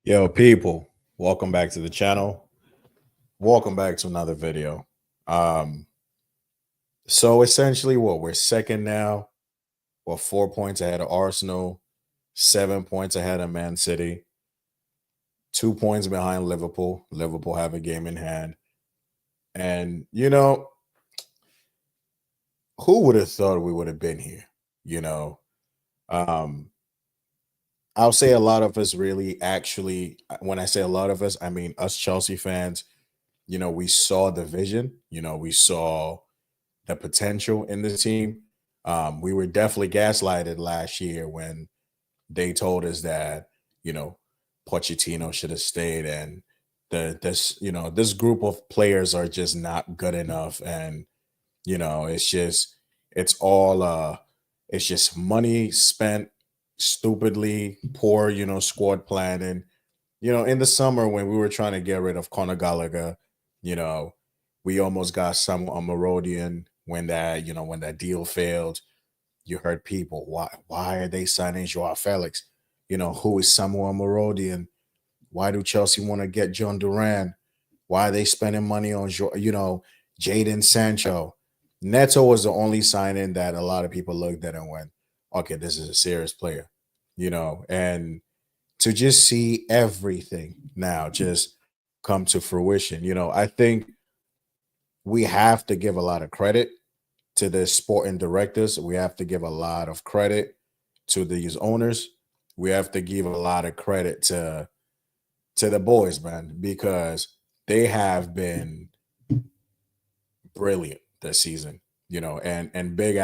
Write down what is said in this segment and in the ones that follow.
Yo, people, welcome back to the channel. Welcome back to another video. Um, so essentially, what we're second now. We're 4 points ahead of Arsenal, 7 points ahead of Man City, 2 points behind Liverpool. Liverpool have a game in hand. And who would have thought we would have been here? You know, um, I'll say a lot of us really actually, when I say a lot of us, I mean us Chelsea fans. We saw the vision, we saw the potential in this team. We were definitely gaslighted last year when they told us that, you know, Pochettino should have stayed and this group of players are just not good enough. And, it's all it's just money spent stupidly, poor, squad planning. In the summer when we were trying to get rid of Conor Gallagher, you know, we almost got some Marodian when that deal failed. You heard people, why are they signing Joao Felix? Who is Samuel Marodian? Why do Chelsea want to get John Duran? Why are they spending money on Jadon Sancho? Neto was the only signing that a lot of people looked at and went, okay, this is a serious player, and to just see everything now just come to fruition. I think we have to give a lot of credit to the sporting directors. We have to give a lot of credit to these owners. We have to give a lot of credit to the boys, man, because they have been brilliant this season. And big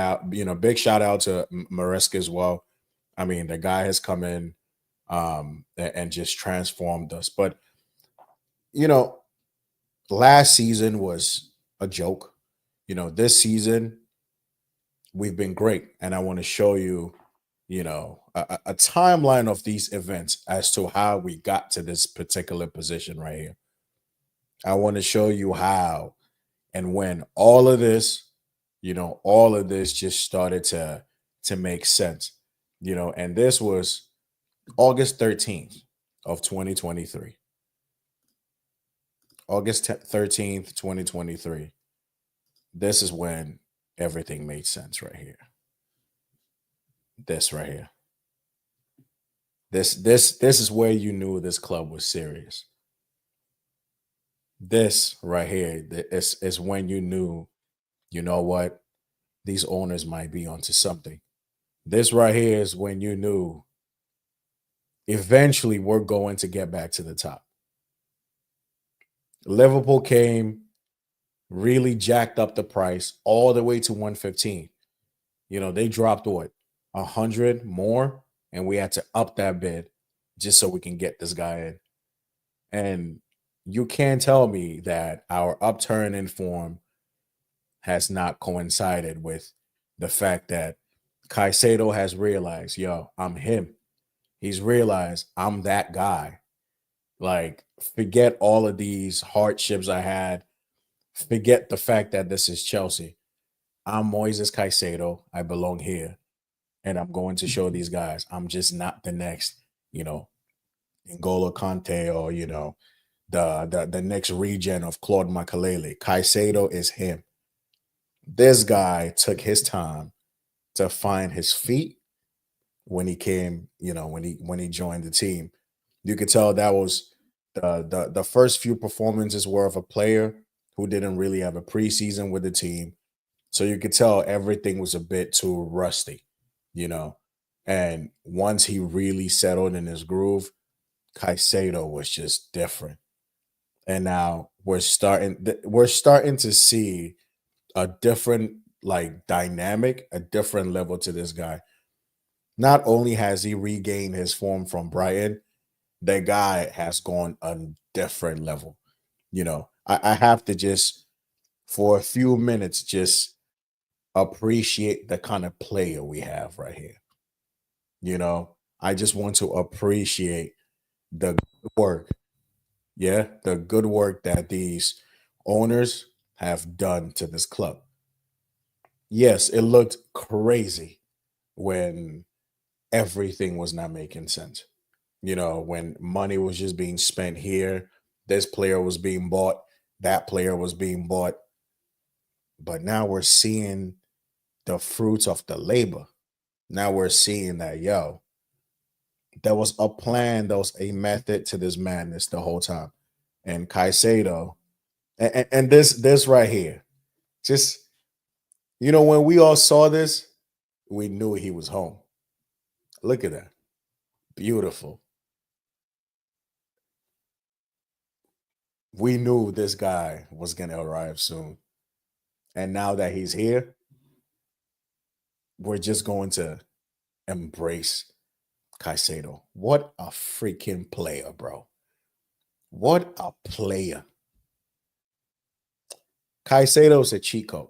shout out to Maresca as well. I mean, the guy has come in and just transformed us. But you know, last season was a joke. This season we've been great, and I want to show you, a timeline of these events as to how we got to this particular position right here. I want to show you how and when all of this just started to make sense. And this was August 13th of 2023. August 13th, 2023. This is when everything made sense right here. This right here. This is where you knew this club was serious. This right here is when you knew, you know what, these owners might be onto something. This right here is when you knew eventually we're going to get back to the top. Liverpool came, really jacked up the price all the way to 115. They dropped what, 100 more, and we had to up that bid just so we can get this guy in. And you can't tell me that our upturn in form has not coincided with the fact that Caicedo has realized, yo, I'm him. He's realized I'm that guy. Like, forget all of these hardships I had. Forget the fact that this is Chelsea. I'm Moisés Caicedo. I belong here. And I'm going to show these guys I'm just not the next, N'Golo Kante or, the next regen of Claude Makelele. Caicedo is him. This guy took his time to find his feet when he came, when he joined the team. You could tell that was the first few performances were of a player who didn't really have a preseason with the team. So you could tell everything was a bit too rusty, And once he really settled in his groove, Caicedo was just different. And now we're starting to see a different like dynamic, a different level to this guy. Not only has he regained his form from Brighton, the guy has gone a different level. I have to just for a few minutes just appreciate the kind of player we have right here. I just want to appreciate the good work. Yeah, the good work that these owners have done to this club. Yes, it looked crazy when everything was not making sense. when money was just being spent here, this player was being bought, that player was being bought. But now we're seeing the fruits of the labor. Now we're seeing that, yo, there was a plan, there was a method to this madness the whole time. And Caicedo, and this right here, just when we all saw this, we knew he was home. Look at that. Beautiful. We knew this guy was going to arrive soon. And now that he's here, we're just going to embrace Caicedo. What a freaking player, bro. What a player. Caicedo's a cheat code.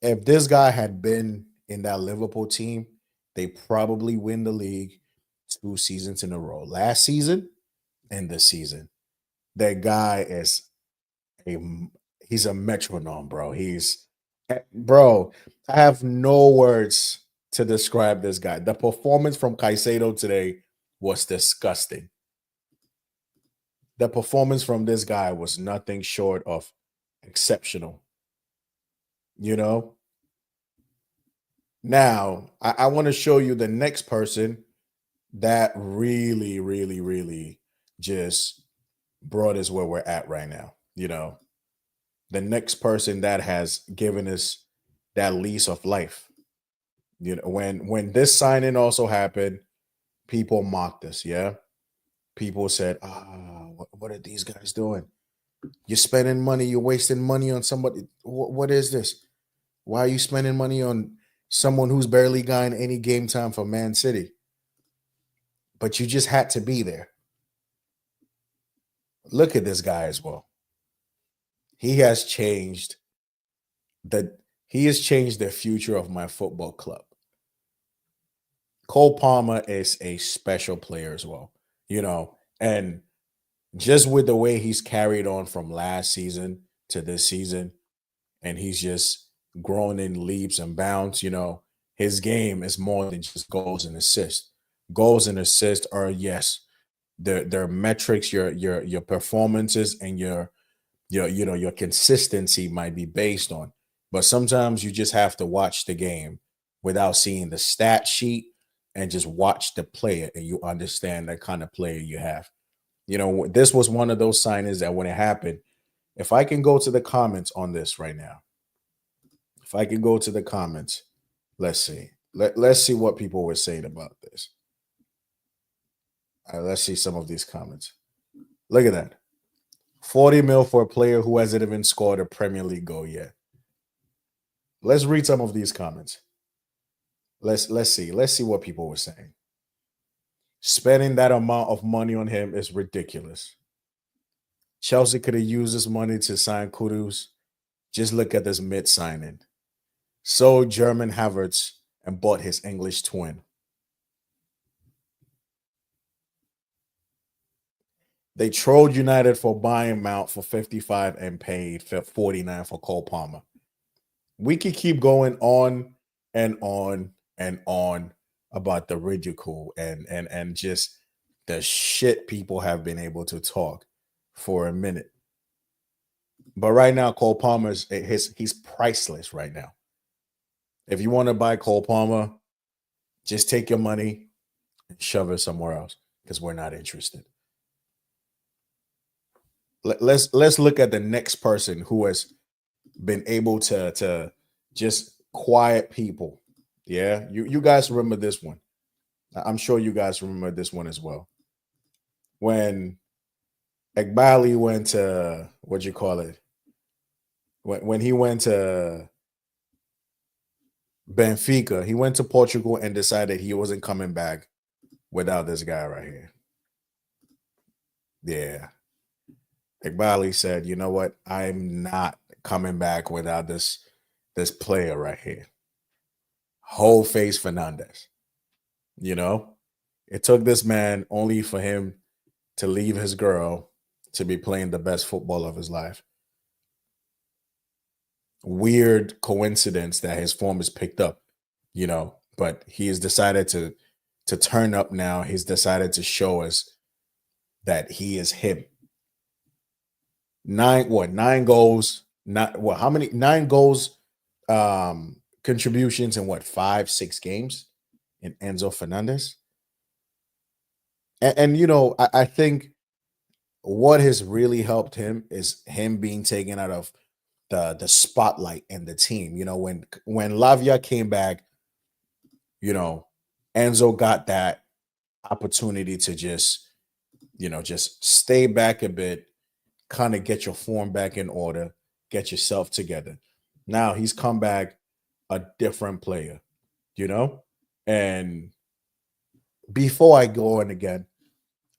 If this guy had been in that Liverpool team, they probably win the league 2 seasons in a row. Last season and this season. That guy is a he's a metronome, bro. Bro, I have no words to describe this guy. The performance from Caicedo today was disgusting. The performance from this guy was nothing short of exceptional. You know, now I want to show you the next person that really, really, really just brought us where we're at right now. The next person that has given us that lease of life. When this signing also happened, people mocked us. Yeah, people said, what are these guys doing? You're spending money. You're wasting money on somebody. What is this? Why are you spending money on someone who's barely gotten any game time for Man City? But you just had to be there. Look at this guy as well. He has changed the future of my football club. Cole Palmer is a special player as well, and just with the way he's carried on from last season to this season, and he's just grown in leaps and bounds. His game is more than just goals and assists. Goals and assists are, yes, their metrics, your performances, and your consistency might be based on. But sometimes you just have to watch the game without seeing the stat sheet and just watch the player, and you understand the kind of player you have. This was one of those signings that when it happened, if I can go to the comments on this right now, if I can go to the comments, let's see. Let's see what people were saying about this. Let's see some of these comments. Look at that. 40 mil for a player who hasn't even scored a Premier League goal yet. Let's read some of these comments. Let's see. Let's see what people were saying. Spending that amount of money on him is ridiculous. Chelsea could have used this money to sign Kudus. Just look at this mid signing. Sold German Havertz and bought his English twin. They trolled United for buying Mount for 55 and paid 49 for Cole Palmer. We could keep going on and on and on about the ridicule and just the shit people have been able to talk for a minute. But right now, Cole Palmer's he's priceless right now. If you want to buy Cole Palmer, just take your money and shove it somewhere else because we're not interested. Let's look at the next person who has been able to just quiet people. Yeah, you guys remember this one. I'm sure you guys remember this one as well. When Ekbali went to what you call it? When he went to Benfica, he went to Portugal and decided he wasn't coming back without this guy right here. Yeah. Ekbali said, you know what? I'm not coming back without this player right here. Whole face Fernandez. It took this man only for him to leave his girl to be playing the best football of his life. Weird coincidence that his form is picked up, but he has decided to to turn up now. He's decided to show us that he is him. Nine goals, not what, how many, 9 goals, contributions in what, 5, 6 games in Enzo Fernandez. And I think what has really helped him is him being taken out of the spotlight and the team. When Lavia came back, you know, Enzo got that opportunity to just stay back a bit, kind of get your form back in order, get yourself together. Now he's come back a different player, you know? And before I go in again,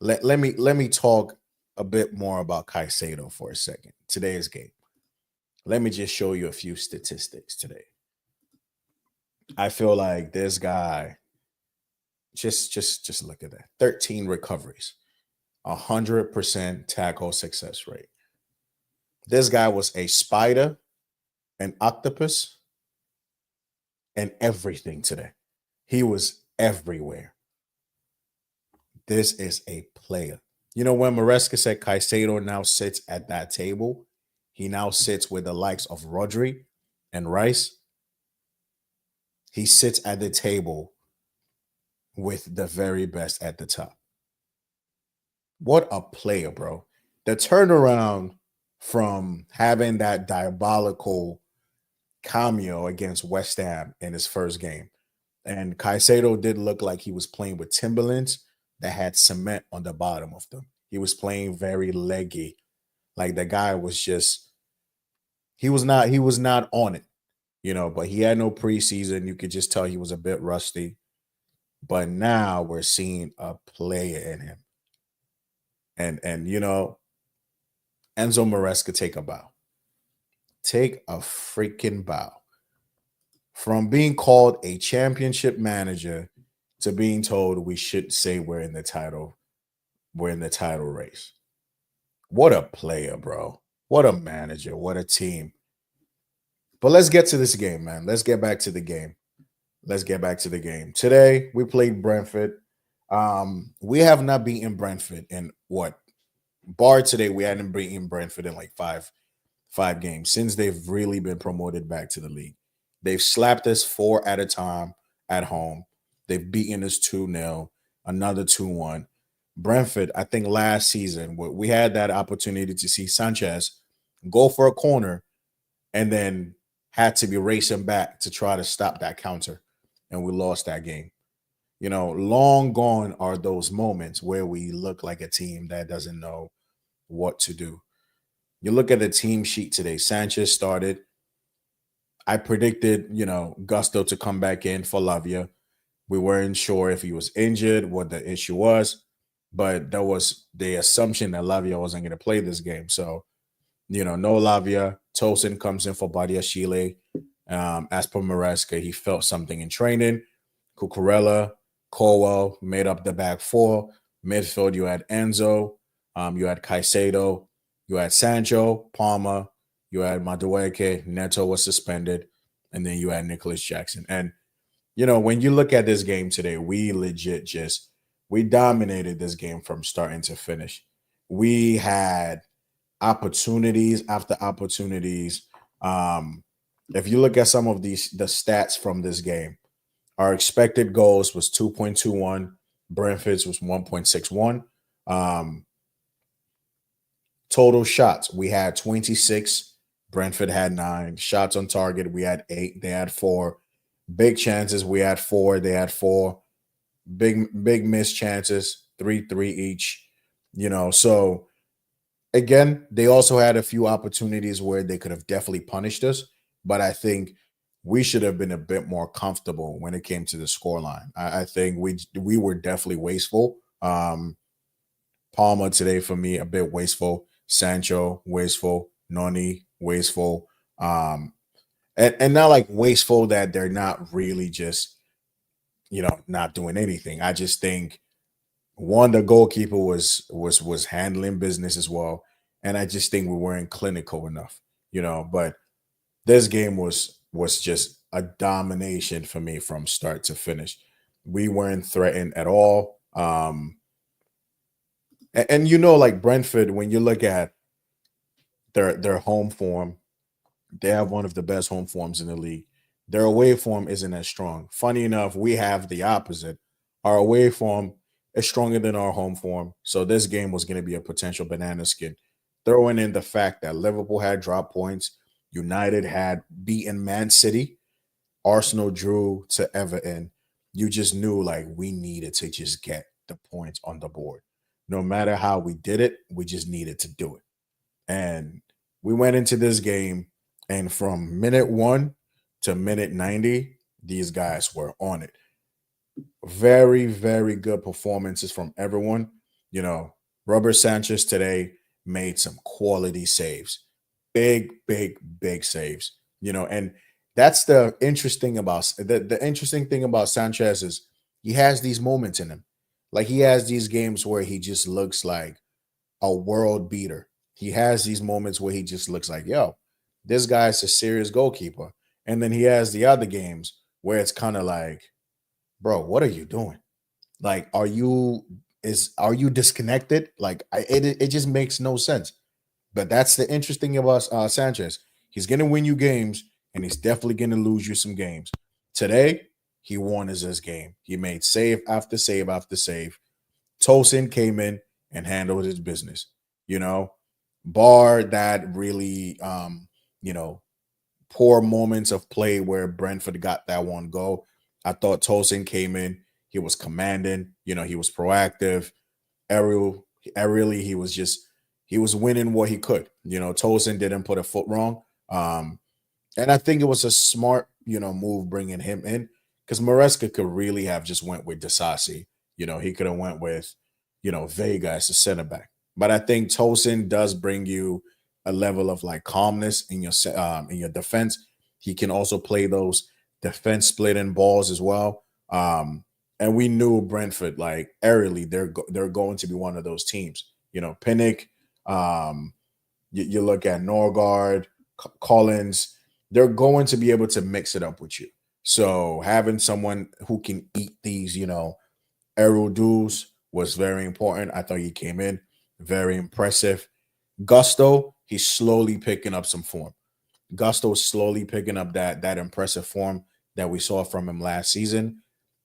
let me talk a bit more about Caicedo for a second. Today's game. Let me just show you a few statistics today. I feel like this guy, just look at that. 13 recoveries, 100% tackle success rate. This guy was a spider, an octopus, and everything today. He was everywhere. This is a player. When Maresca said Caicedo now sits at that table, he now sits with the likes of Rodri and Rice. He sits at the table with the very best at the top. What a player, bro. The turnaround from having that diabolical cameo against West Ham in his first game. And Caicedo did look like he was playing with Timberlands that had cement on the bottom of them. He was playing very leggy. Like the guy was just, he was not on it, but he had no preseason. You could just tell he was a bit rusty. But now we're seeing a player in him. And Enzo Maresca, take a bow. Take a freaking bow. From being called a championship manager to being told we should say we're in the title race. What a player, bro. What a manager. What a team. But let's get to this game, man. Let's get back to the game. Today, we played Brentford. We have not beaten Brentford in what? Bar today, we hadn't beaten Brentford in like five games since they've really been promoted back to the league. They've slapped us 4 at a time at home. They've beaten us 2-0, another 2-1. Brentford, I think last season, we had that opportunity to see Sanchez go for a corner and then had to be racing back to try to stop that counter. And we lost that game. Long gone are those moments where we look like a team that doesn't know what to do. You look at the team sheet today. Sanchez started. I predicted, Gusto to come back in for Lavia. We weren't sure if he was injured, what the issue was, but that was the assumption that Lavia wasn't going to play this game. So, no Lavia. Tosin comes in for Badiashile. As per Maresca, he felt something in training. Cucurella, Colwell made up the back 4. Midfield, you had Enzo, you had Caicedo, you had Sancho, Palmer, you had Madueke, Neto was suspended, and then you had Nicholas Jackson. And, when you look at this game today, we legit we dominated this game from starting to finish. We had opportunities after opportunities. If you look at some of the stats from this game, our expected goals was 2.21. Brentford's was 1.61. Total shots, we had 26. Brentford had 9. Shots on target, we had 8. They had 4. Big chances, we had 4. They had 4. Big missed chances, 3 each. So again, they also had a few opportunities where they could have definitely punished us, but I think we should have been a bit more comfortable when it came to the scoreline. I think we were definitely wasteful. Palmer today, for me, a bit wasteful. Sancho, wasteful. Noni, wasteful. And not like wasteful that they're not really just, not doing anything. I just think the goalkeeper was handling business as well. And I just think we weren't clinical enough, but this game was just a domination for me from start to finish. We weren't threatened at all. And like Brentford, when you look at their home form, they have one of the best home forms in the league. Their away form isn't as strong. Funny enough, we have the opposite. Our away form is stronger than our home form. So this game was going to be a potential banana skin. Throwing in the fact that Liverpool had dropped points, United had beaten Man City, Arsenal drew to Everton. You just knew like we needed to just get the points on the board. No matter how we did it, we just needed to do it. And we went into this game, and from minute 1 to minute 90, these guys were on it. Very, very good performances from everyone. Robert Sanchez today made some quality saves. Big, big, big saves. And that's the interesting about the interesting thing about Sanchez is he has these moments in him. Like he has these games where he just looks like a world beater. He has these moments where he just looks like, yo, this guy's a serious goalkeeper. And then he has the other games where it's kind of like, bro, what are you doing? Like, are you disconnected? Like, it just makes no sense. But that's the interesting about Sanchez. He's gonna win you games, and he's definitely gonna lose you some games. Today, he won his game. He made save after save after save. Tosin came in and handled his business. You know, bar that really, poor moments of play where Brentford got that one goal. I thought Tosin came in. He was commanding. He was proactive. Aerially, he was winning what he could. Tosin didn't put a foot wrong. And I think it was a smart, move bringing him in because Maresca could really have just went with Disasi. He could have went with, Vega as a center back. But I think Tosin does bring you a level of like calmness in your defense. He can also play those defense splitting balls as well. And we knew Brentford like aerially they're going to be one of those teams. Pinnock. You look at Norgard, Collins. They're going to be able to mix it up with you. So having someone who can eat these, aerial duels was very important. I thought he came in very impressive. Gusto, he's slowly picking up some form. Gusto is slowly picking up that impressive form that we saw from him last season.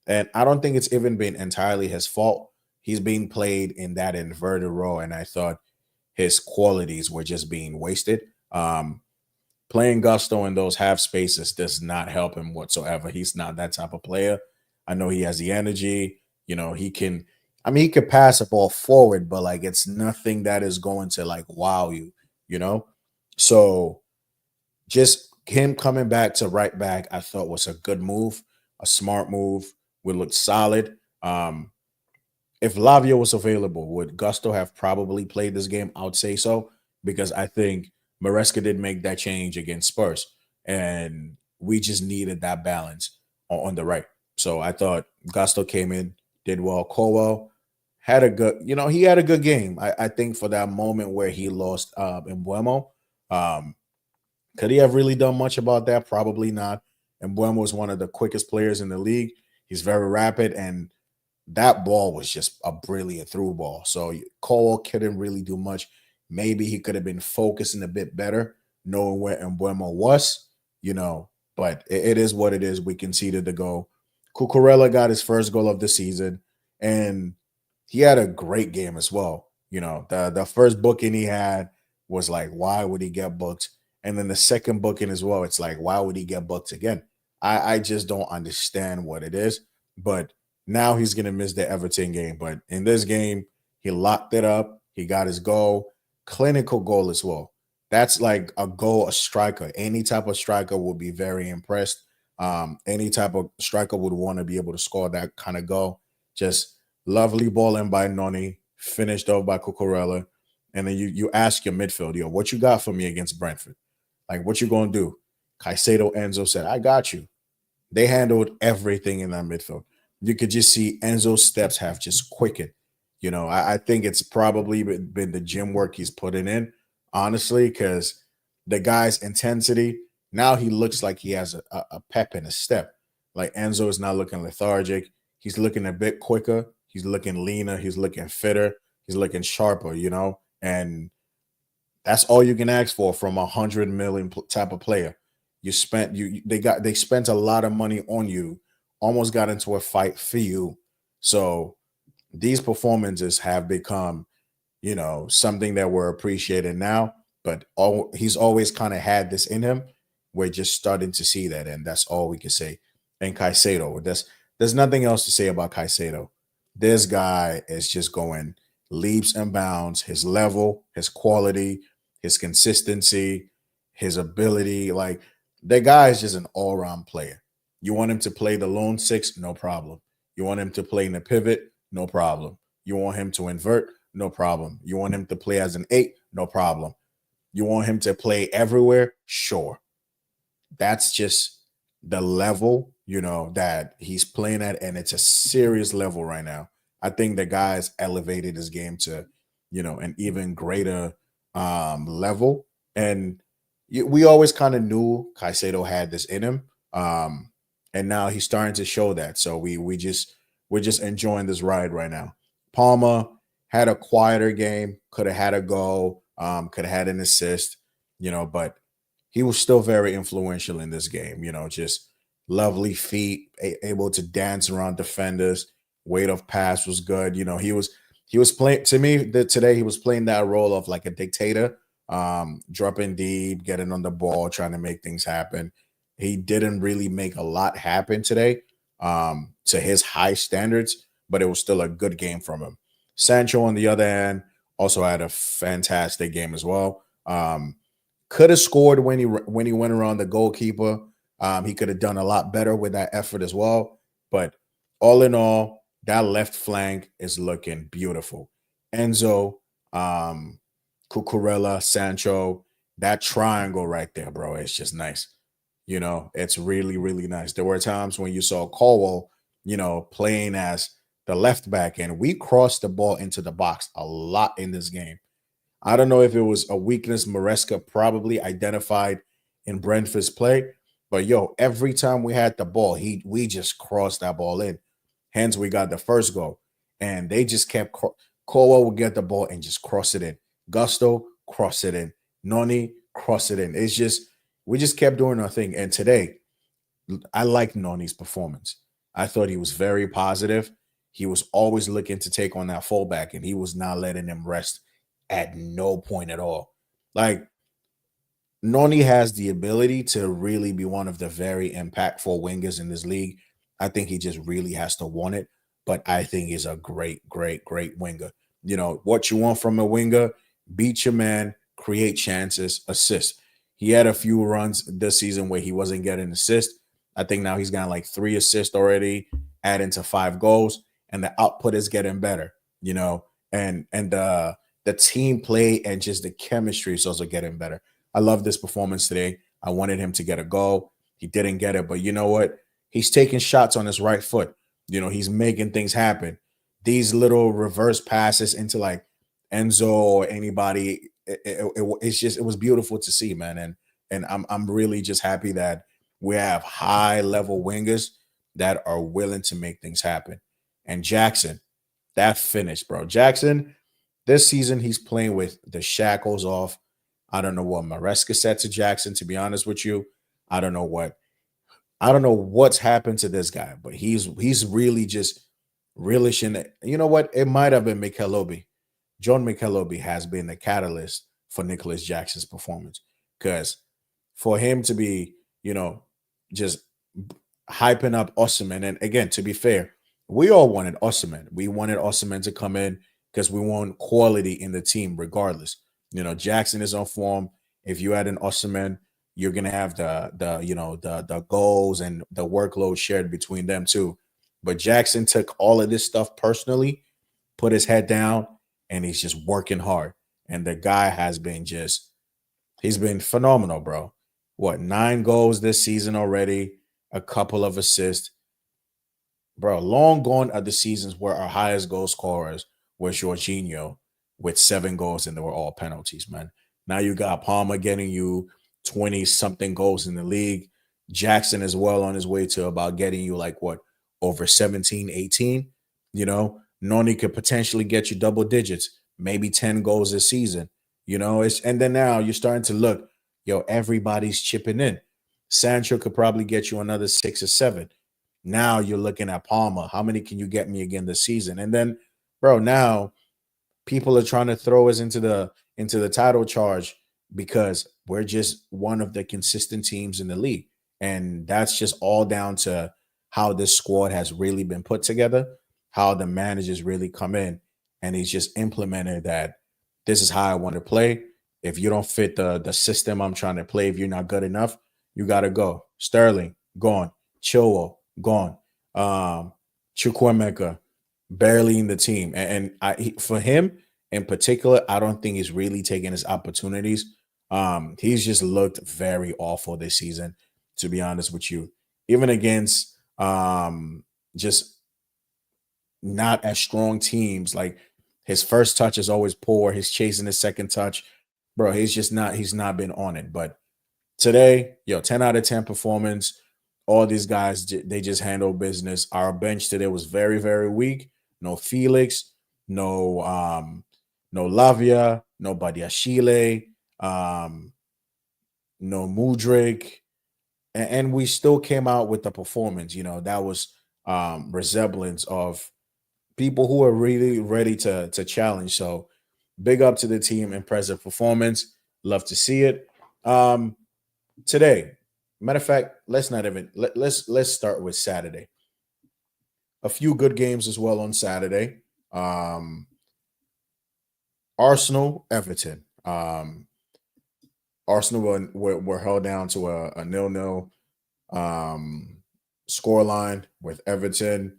And I don't think it's even been entirely his fault. He's being played in that inverted role, and I thought his qualities were just being wasted. Playing Gusto in those half spaces does not help him whatsoever. He's not that type of player. I know he has the energy. He can. I mean, he could pass a ball forward, but like it's nothing that is going to like wow you. You know. So just him coming back to right back, I thought was a good move, a smart move. We looked solid. If Lavia was available, would Gusto have probably played this game? I would say so because I think Maresca did make that change against Spurs, and we just needed that balance on the right. So I thought Gusto came in, did well. Colwell had a good, he had a good game. I think for that moment where he lost in Buemo, um, could he have really done much about that? Probably not. And Buemo is one of the quickest players in the league. He's very rapid, and that ball was just a brilliant through ball. So Cole couldn't really do much. Maybe he could have been focusing a bit better, knowing where Embuemo was, but it is what it is. We conceded the goal. Cucurella got his first goal of the season, and he had a great game as well. The first booking he had was like, why would he get booked? And then the second booking as well, it's like, why would he get booked again? I just don't understand what it is. But now he's going to miss the Everton game. But in this game, he locked it up. He got his goal, clinical goal as well. That's like a goal, a striker. Any type of striker would be very impressed. Any type of striker would want to be able to score that kind of goal. Just lovely ball in by Noni, finished off by Cucurella. And then you ask your midfield, yo, what you got for me against Brentford? Like, what you going to do? Caicedo Enzo said, I got you. They handled everything in that midfield. You could just see Enzo's steps have just quickened. I think it's probably been the gym work he's putting in, honestly, because the guy's intensity, now he looks like he has a pep in his step. Like Enzo is not looking lethargic. He's looking a bit quicker. He's looking leaner. He's looking fitter. He's looking sharper, and that's all you can ask for from 100 million type of player. They spent a lot of money on you, almost got into a fight for you. So these performances have become, something that we're appreciating now. But he's always kind of had this in him. We're just starting to see that, and that's all we can say. And Caicedo, there's nothing else to say about Caicedo. This guy is just going leaps and bounds. His level, his quality, his consistency, his ability. Like, the guy is just an all-around player. You want him to play the lone six, no problem. You want him to play in the pivot, no problem. You want him to invert, no problem. You want him to play as an 8, no problem. You want him to play everywhere, sure. That's just the level, that he's playing at, and it's a serious level right now. I think the guy's elevated his game to, an even greater level. And we always kind of knew Caicedo had this in him. And now he's starting to show that. So we're just enjoying this ride right now. Palmer had a quieter game, could have had a goal, could have had an assist, but he was still very influential in this game, just lovely feet, able to dance around defenders. Weight of pass was good. He was playing, to me, today he was playing that role of like a dictator, dropping deep, getting on the ball, trying to make things happen. He didn't really make a lot happen today, to his high standards, but it was still a good game from him. Sancho, on the other hand, also had a fantastic game as well. Could have scored when he went around the goalkeeper. He could have done a lot better with that effort as well. But all in all, that left flank is looking beautiful. Enzo, Cucurella, Sancho, that triangle right there, bro, it's just nice. It's really, really nice. There were times when you saw Colwell, playing as the left back, and we crossed the ball into the box a lot in this game. I don't know if it was a weakness Maresca probably identified in Brentford's play, but every time we had the ball, we just crossed that ball in. Hence, we got the first goal, and they just kept. Colwell would get the ball and just cross it in. Gusto, cross it in. Noni, cross it in. We just kept doing our thing. And today, I liked Noni's performance. I thought he was very positive. He was always looking to take on that fullback, and he was not letting him rest at no point at all. Like, Noni has the ability to really be one of the very impactful wingers in this league. I think he just really has to want it, but I think he's a great, great, great winger. What you want from a winger: beat your man, create chances, assist. He had a few runs this season where he wasn't getting assists. I think now he's got like 3 assists already, adding to 5 goals, and the output is getting better, and the team play and just the chemistry is also getting better. I love this performance today. I wanted him to get a goal. He didn't get it, but you know what? He's taking shots on his right foot. He's making things happen. These little reverse passes into like Enzo or anybody, it was beautiful to see, man. And I'm really just happy that we have high level wingers that are willing to make things happen. And Jackson, that finish, bro. Jackson, this season he's playing with the shackles off. I don't know what Maresca said to Jackson, to be honest with you. I don't know what's happened to this guy, but he's really just relishing it. You know what? It might have been Michelobi. John Michelobi has been the catalyst for Nicholas Jackson's performance, because for him to be, just hyping up Osimhen, and again, to be fair, we all wanted Osimhen. We wanted Osimhen to come in because we want quality in the team regardless. Jackson is on form. If you add an Osimhen, you're gonna have the goals and the workload shared between them too. But Jackson took all of this stuff personally, put his head down, and he's just working hard. And the guy he's been phenomenal, bro. What, 9 goals this season already, a couple of assists. Bro, long gone are the seasons where our highest goal scorers was Jorginho with 7 goals, and they were all penalties, man. Now you got Palmer getting you 20-something goals in the league. Jackson is well on his way to about getting you like what, over 17, 18. Noni could potentially get you double digits, maybe 10 goals this season. And then now you're starting to look, everybody's chipping in. Sancho could probably get you another 6 or 7. Now you're looking at Palmer. How many can you get me again this season? And then, bro, now people are trying to throw us into the title charge because we're just one of the consistent teams in the league. And that's just all down to how this squad has really been put together, how the managers really come in and he's just implemented that this is how I want to play. If you don't fit the system I'm trying to play, if you're not good enough, you gotta go. Sterling, gone. Chilwell, gone. Chukwuemeka, barely in the team. For him in particular, I don't think he's really taking his opportunities. He's just looked very awful this season, to be honest with you. Even against just not as strong teams, like his first touch is always poor. He's chasing his second touch. Bro, he's not been on it. But today, 10 out of 10 performance. All these guys, they just handle business. Our bench today was very, very weak. No Felix, no Lavia, no Badiashile, no Mudrik, and we still came out with the performance. That was resemblance of people who are really ready to challenge. So big up to the team, impressive performance. Love to see it. Today, matter of fact, let's not even let's start with Saturday. A few good games as well on Saturday. Arsenal, Everton. Arsenal were held down to a 0-0 score line with Everton.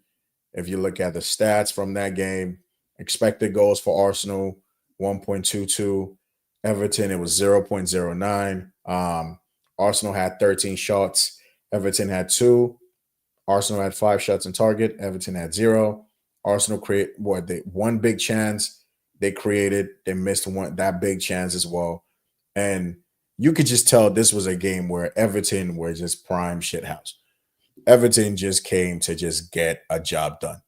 If you look at the stats from that game, expected goals for Arsenal 1.22. Everton, it was 0.09. Arsenal had 13 shots. Everton had 2. Arsenal had 5 shots on target. Everton had 0. Arsenal they one big chance they created. They missed that big chance as well. And you could just tell this was a game where Everton were just prime shithouse. Everton just came to just get a job done,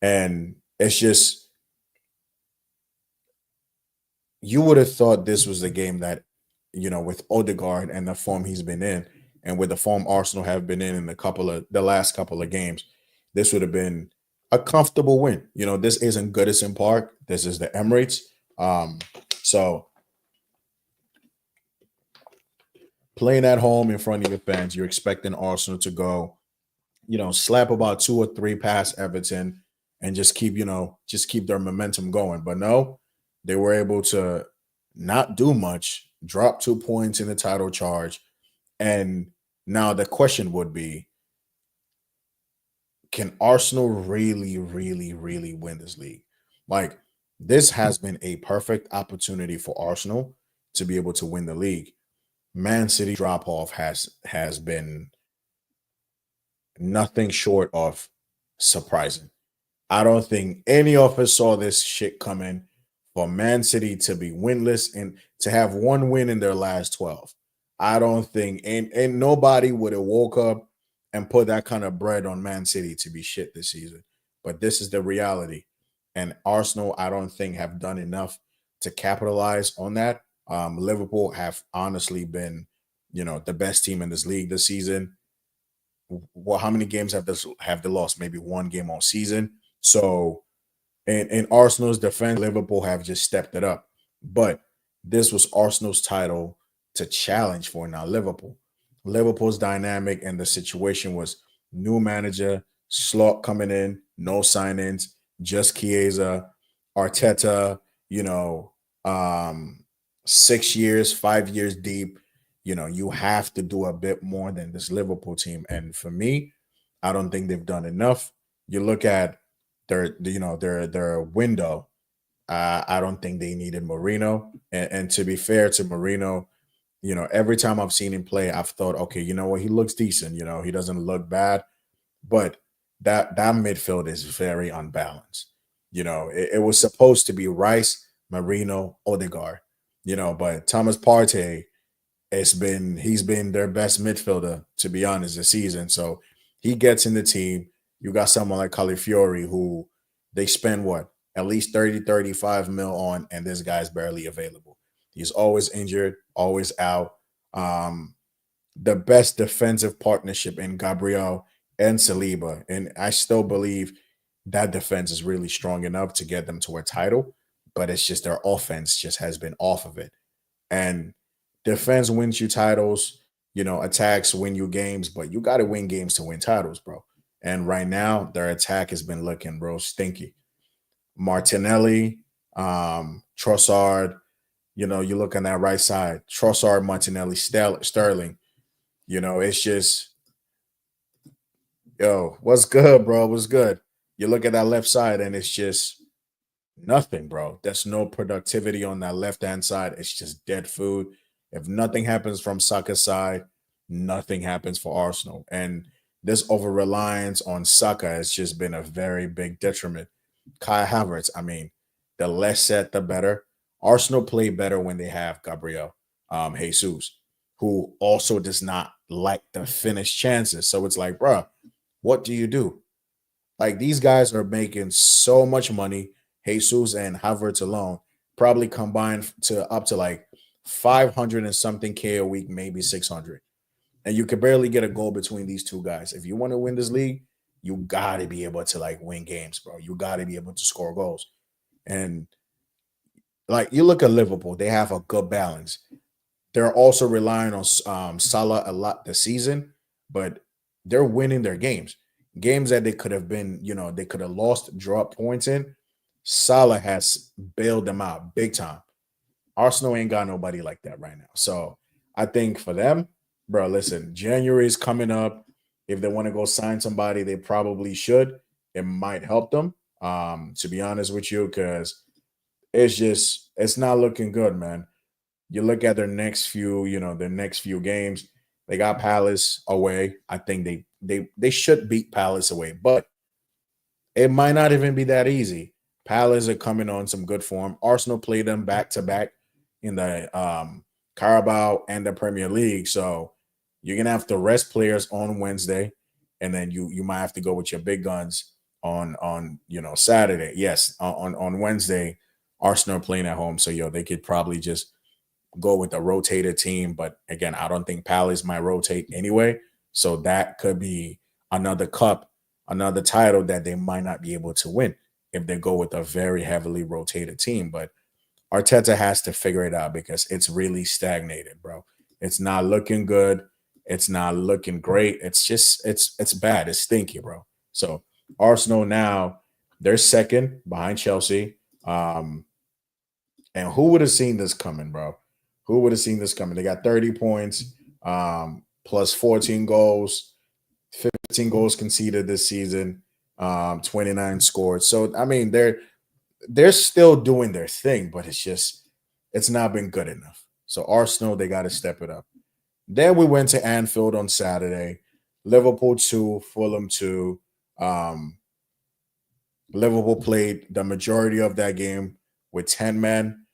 and it's just, you would have thought this was the game that, with Odegaard and the form he's been in, and with the form Arsenal have been in the last couple of games, this would have been a comfortable win. This isn't Goodison Park. This is the Emirates. So playing at home in front of your fans, you're expecting Arsenal to go, slap about 2 or 3 past Everton and just keep their momentum going. But no, they were able to not do much, drop 2 points in the title charge. And now the question would be, can Arsenal really, really, really win this league? Like, this has been a perfect opportunity for Arsenal to be able to win the league. Man City drop off has been nothing short of surprising. I don't think any of us saw this shit coming, for Man City to be winless and to have 1 win in their last 12. I don't think, and nobody would have woke up and put that kind of bread on Man City to be shit this season. But this is the reality. And Arsenal, I don't think, have done enough to capitalize on that. Liverpool have honestly been, the best team in this league this season. Well, how many games have they lost? Maybe 1 game all season. So in Arsenal's defense, Liverpool have just stepped it up. But this was Arsenal's title to challenge for now. Liverpool's dynamic and the situation was new manager, Slot coming in, no signings, just Chiesa, Arteta, 6 years, 5 years deep. You have to do a bit more than this Liverpool team. And for me, I don't think they've done enough. You look at their window. I don't think they needed Mourinho. And to be fair to Mourinho, every time I've seen him play, I've thought, okay, you know what, he looks decent. He doesn't look bad, but that midfield is very unbalanced. It was supposed to be Rice, Mourinho, Odegaard. But Thomas Partey, he's been their best midfielder, to be honest, this season. So He gets in the team. You got someone like Califiori who they spend what? At least 30, 35 mil on, and this guy's barely available. He's always injured, always out. Um, the best defensive partnership in Gabriel and Saliba. And I still believe that defense is really strong enough to get them to a title, but it's just their offense just has been off of it. And defense wins you titles, attacks win you games, but you got to win games to win titles, bro. And right now, their attack has been looking real stinky. Martinelli, Trossard, you look on that right side, Trossard, Martinelli, Sterling. It's just, yo, what's good, bro? What's good? You look at that left side and it's just nothing, bro. There's no productivity on that left hand side. It's just dead food. If nothing happens from Saka's side, nothing happens for Arsenal. And this over reliance on Saka has just been a very big detriment. Kai Havertz, I mean, the less said, the better. Arsenal play better when they have Gabriel Jesus, who also does not like the finished chances. So it's like, bro, what do you do? Like these guys are making so much money. Jesus and Havertz alone probably combined to up to like 500 and something K a week, maybe 600. And you could barely get a goal between these two guys. If you want to win this league, you got to be able to like win games, bro. You got to be able to score goals. And like you look at Liverpool, they have a good balance. They're also relying on Salah a lot this season, but they're winning their games. Games that they could have been, they could have lost, drop points in. Salah has bailed them out big time. Arsenal ain't got nobody like that right now. So I think for them, bro, listen, January is coming up. If they want to go sign somebody, they probably should. It might help them, to be honest with you, because it's not looking good, man. You look at their next few games. They got Palace away. I think they should beat Palace away, but it might not even be that easy. Palace are coming on some good form. Arsenal played them back to back in the Carabao and the Premier League, so you're gonna have to rest players on Wednesday, and then you might have to go with your big guns on Saturday. Yes, on Wednesday, Arsenal are playing at home, so they could probably just go with a rotated team. But again, I don't think Palace might rotate anyway. So that could be another cup, another title that they might not be able to win if they go with a very heavily rotated team. But Arteta has to figure it out because it's really stagnated, bro. It's not looking good. It's not looking great. It's just it's bad. It's stinky, bro. So Arsenal now they're second behind Chelsea. And who would have seen this coming, bro? Who would have seen this coming? They got 30 points, plus 14 goals, 15 goals conceded this season, 29 scored. So I mean, they're still doing their thing, but it's not been good enough. So Arsenal, they got to step it up. Then we went to Anfield on Saturday. Liverpool 2, Fulham 2. Um, Liverpool played the majority of that game with 10 men,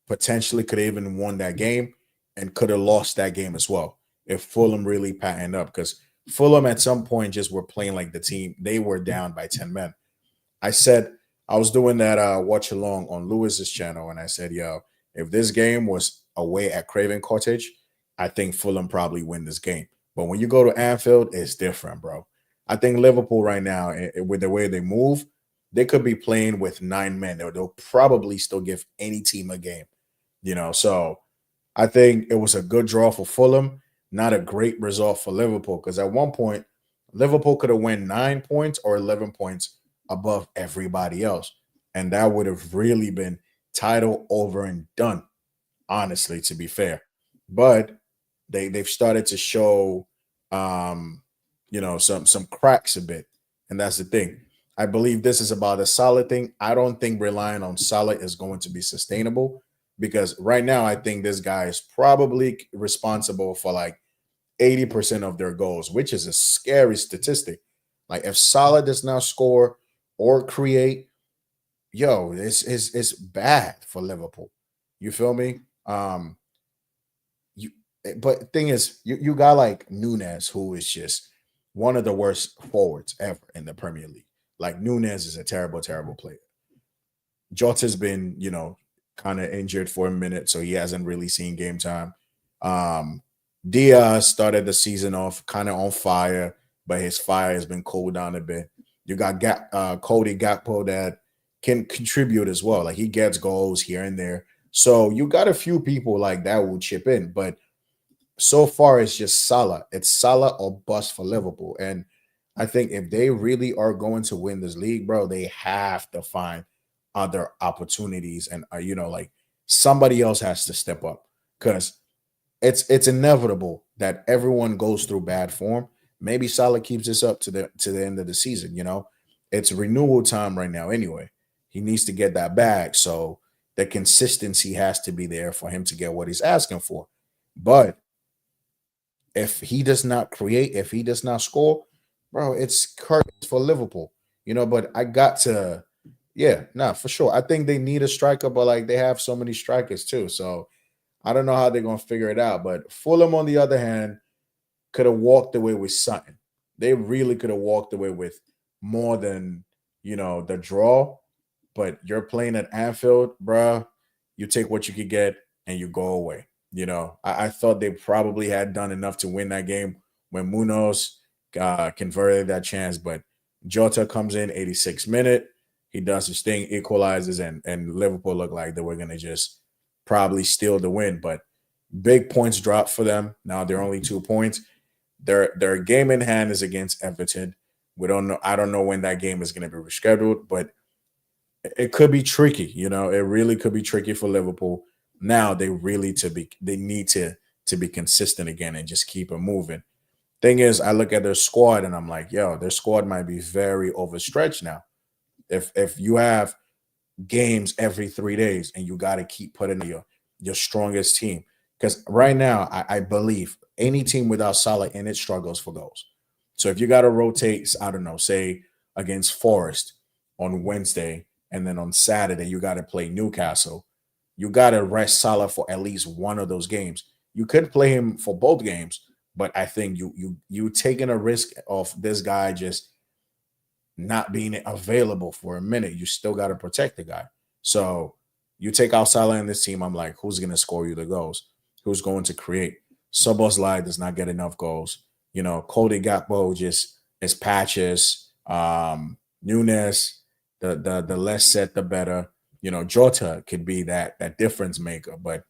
potentially could have even won that game and could have lost that game as well if Fulham really patterned up, because Fulham at some point just were playing like the team. They were down by 10 men. I said I was doing that watch along on Lewis's channel, and I said, yo, if this game was away at Craven Cottage, I think Fulham probably win this game. But when you go to Anfield, it's different, bro. I think Liverpool right now, with the way they move, they could be playing with 9 men. They'll probably still give any team a game. So I think it was a good draw for Fulham, not a great result for Liverpool, because at one point Liverpool could have won 9 points or 11 points above everybody else, and that would have really been title over and done, honestly, to be fair. But they've started to show some cracks a bit, and that's the thing. I believe this is about a solid thing. I don't think relying on Salah is going to be sustainable, because right now I think this guy is probably responsible for like 80% of their goals, which is a scary statistic. Like if Salah does not score or create, yo, it's bad for Liverpool. You feel me? You but thing is, you got like Nunes, who is just one of the worst forwards ever in the Premier League. Like Nunez is a terrible, terrible player. Jota's been, kind of injured for a minute, so he hasn't really seen game time. Um, Diaz started the season off kind of on fire, but his fire has been cooled down a bit. You got Cody Gakpo that can contribute as well. Like he gets goals here and there. So you got a few people like that will chip in, but so far it's just Salah. It's Salah or bust for Liverpool. And I think if they really are going to win this league, bro, they have to find other opportunities and like somebody else has to step up because it's inevitable that everyone goes through bad form. Maybe Salah keeps this up to the end of the season, It's renewal time right now anyway. He needs to get that bag, so the consistency has to be there for him to get what he's asking for. But if he does not create, if he does not score, bro, it's curtains for Liverpool. But I got to, yeah, nah, for sure. I think they need a striker, but like they have so many strikers too. So I don't know how they're gonna figure it out. But Fulham, on the other hand, could have walked away with something. They really could have walked away with more than the draw. But you're playing at Anfield, bruh. You take what you could get and you go away. I thought they probably had done enough to win that game when Munoz converted that chance, but Jota comes in 86th minute. He does his thing, equalizes, and Liverpool look like they were going to just probably steal the win. But big points dropped for them. Now they're only 2 points. Their game in hand is against Everton. We don't know. I don't know when that game is going to be rescheduled, but it could be tricky. It really could be tricky for Liverpool. Now they need to be consistent again and just keep it moving. Thing is, I look at their squad and I'm like, yo, their squad might be very overstretched now. If you have games every 3 days and you got to keep putting your strongest team, because right now I believe any team without Salah in it struggles for goals. So if you got to rotate, I don't know, say against Forest on Wednesday, and then on Saturday you got to play Newcastle, you got to rest Salah for at least one of those games. You could play him for both games, but I think you taking a risk of this guy just not being available for a minute. You still got to protect the guy. So you take out Salah in this team. I'm like, who's going to score you the goals? Who's going to create? Szoboszlai does not get enough goals. Cody Gakpo just is patches. Nunes, the less set, the better. Jota could be that difference maker, but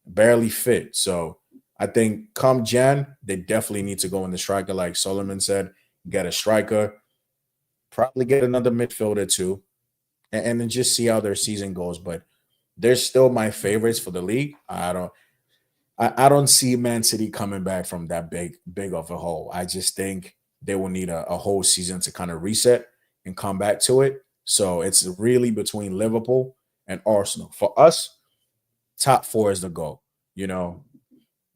barely fit. So I think come Jan, they definitely need to go in the striker, like Solomon said, get a striker, probably get another midfielder too, and then just see how their season goes. But they're still my favorites for the league. I don't see Man City coming back from that big of a hole. I just think they will need a whole season to kind of reset and come back to it. So it's really between Liverpool and Arsenal. For us, top four is the goal. You know,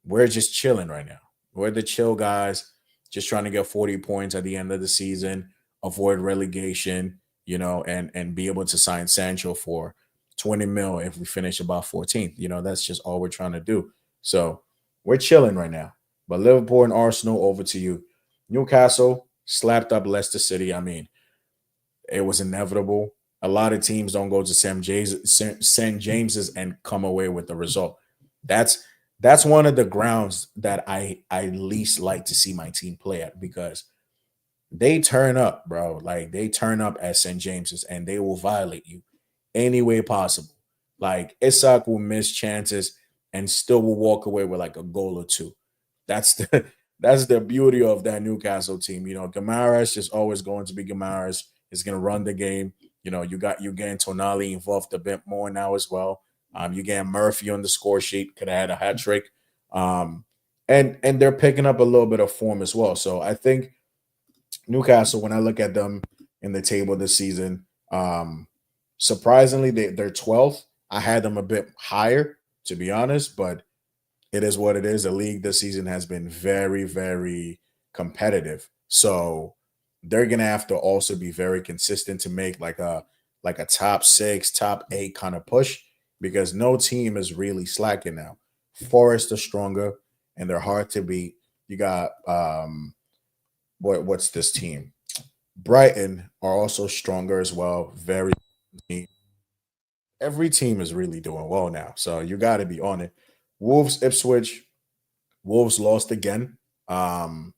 we're just chilling right now. We're the chill guys, just trying to get 40 points at the end of the season, avoid relegation, and be able to sign Sancho for 20 mil if we finish about 14th. That's just all we're trying to do. So we're chilling right now. But Liverpool and Arsenal, over to you. Newcastle slapped up Leicester City. I mean, it was inevitable. A lot of teams don't go to St. James's and come away with the result. That's that's one of the grounds that I least like to see my team play at because they turn up, bro. Like they turn up at St. James's and they will violate you any way possible. Like Isak will miss chances and still will walk away with like a goal or two. That's the that's the beauty of that Newcastle team. Gamares is always going to be Gamares. He's going to run the game. You getting Tonali involved a bit more now as well. You getting Murphy on the score sheet. Could have had a hat trick. And they're picking up a little bit of form as well. So I think Newcastle, when I look at them in the table this season, surprisingly they're 12th. I had them a bit higher, to be honest, but it is what it is. The league this season has been very, very competitive. So they're gonna have to also be very consistent to make like a top six, top eight kind of push because no team is really slacking now. Forest are stronger and they're hard to beat. You got what's this team? Brighton are also stronger as well. Every team is really doing well now. So you got to be on it. Wolves, Ipswich. Wolves lost again. Um,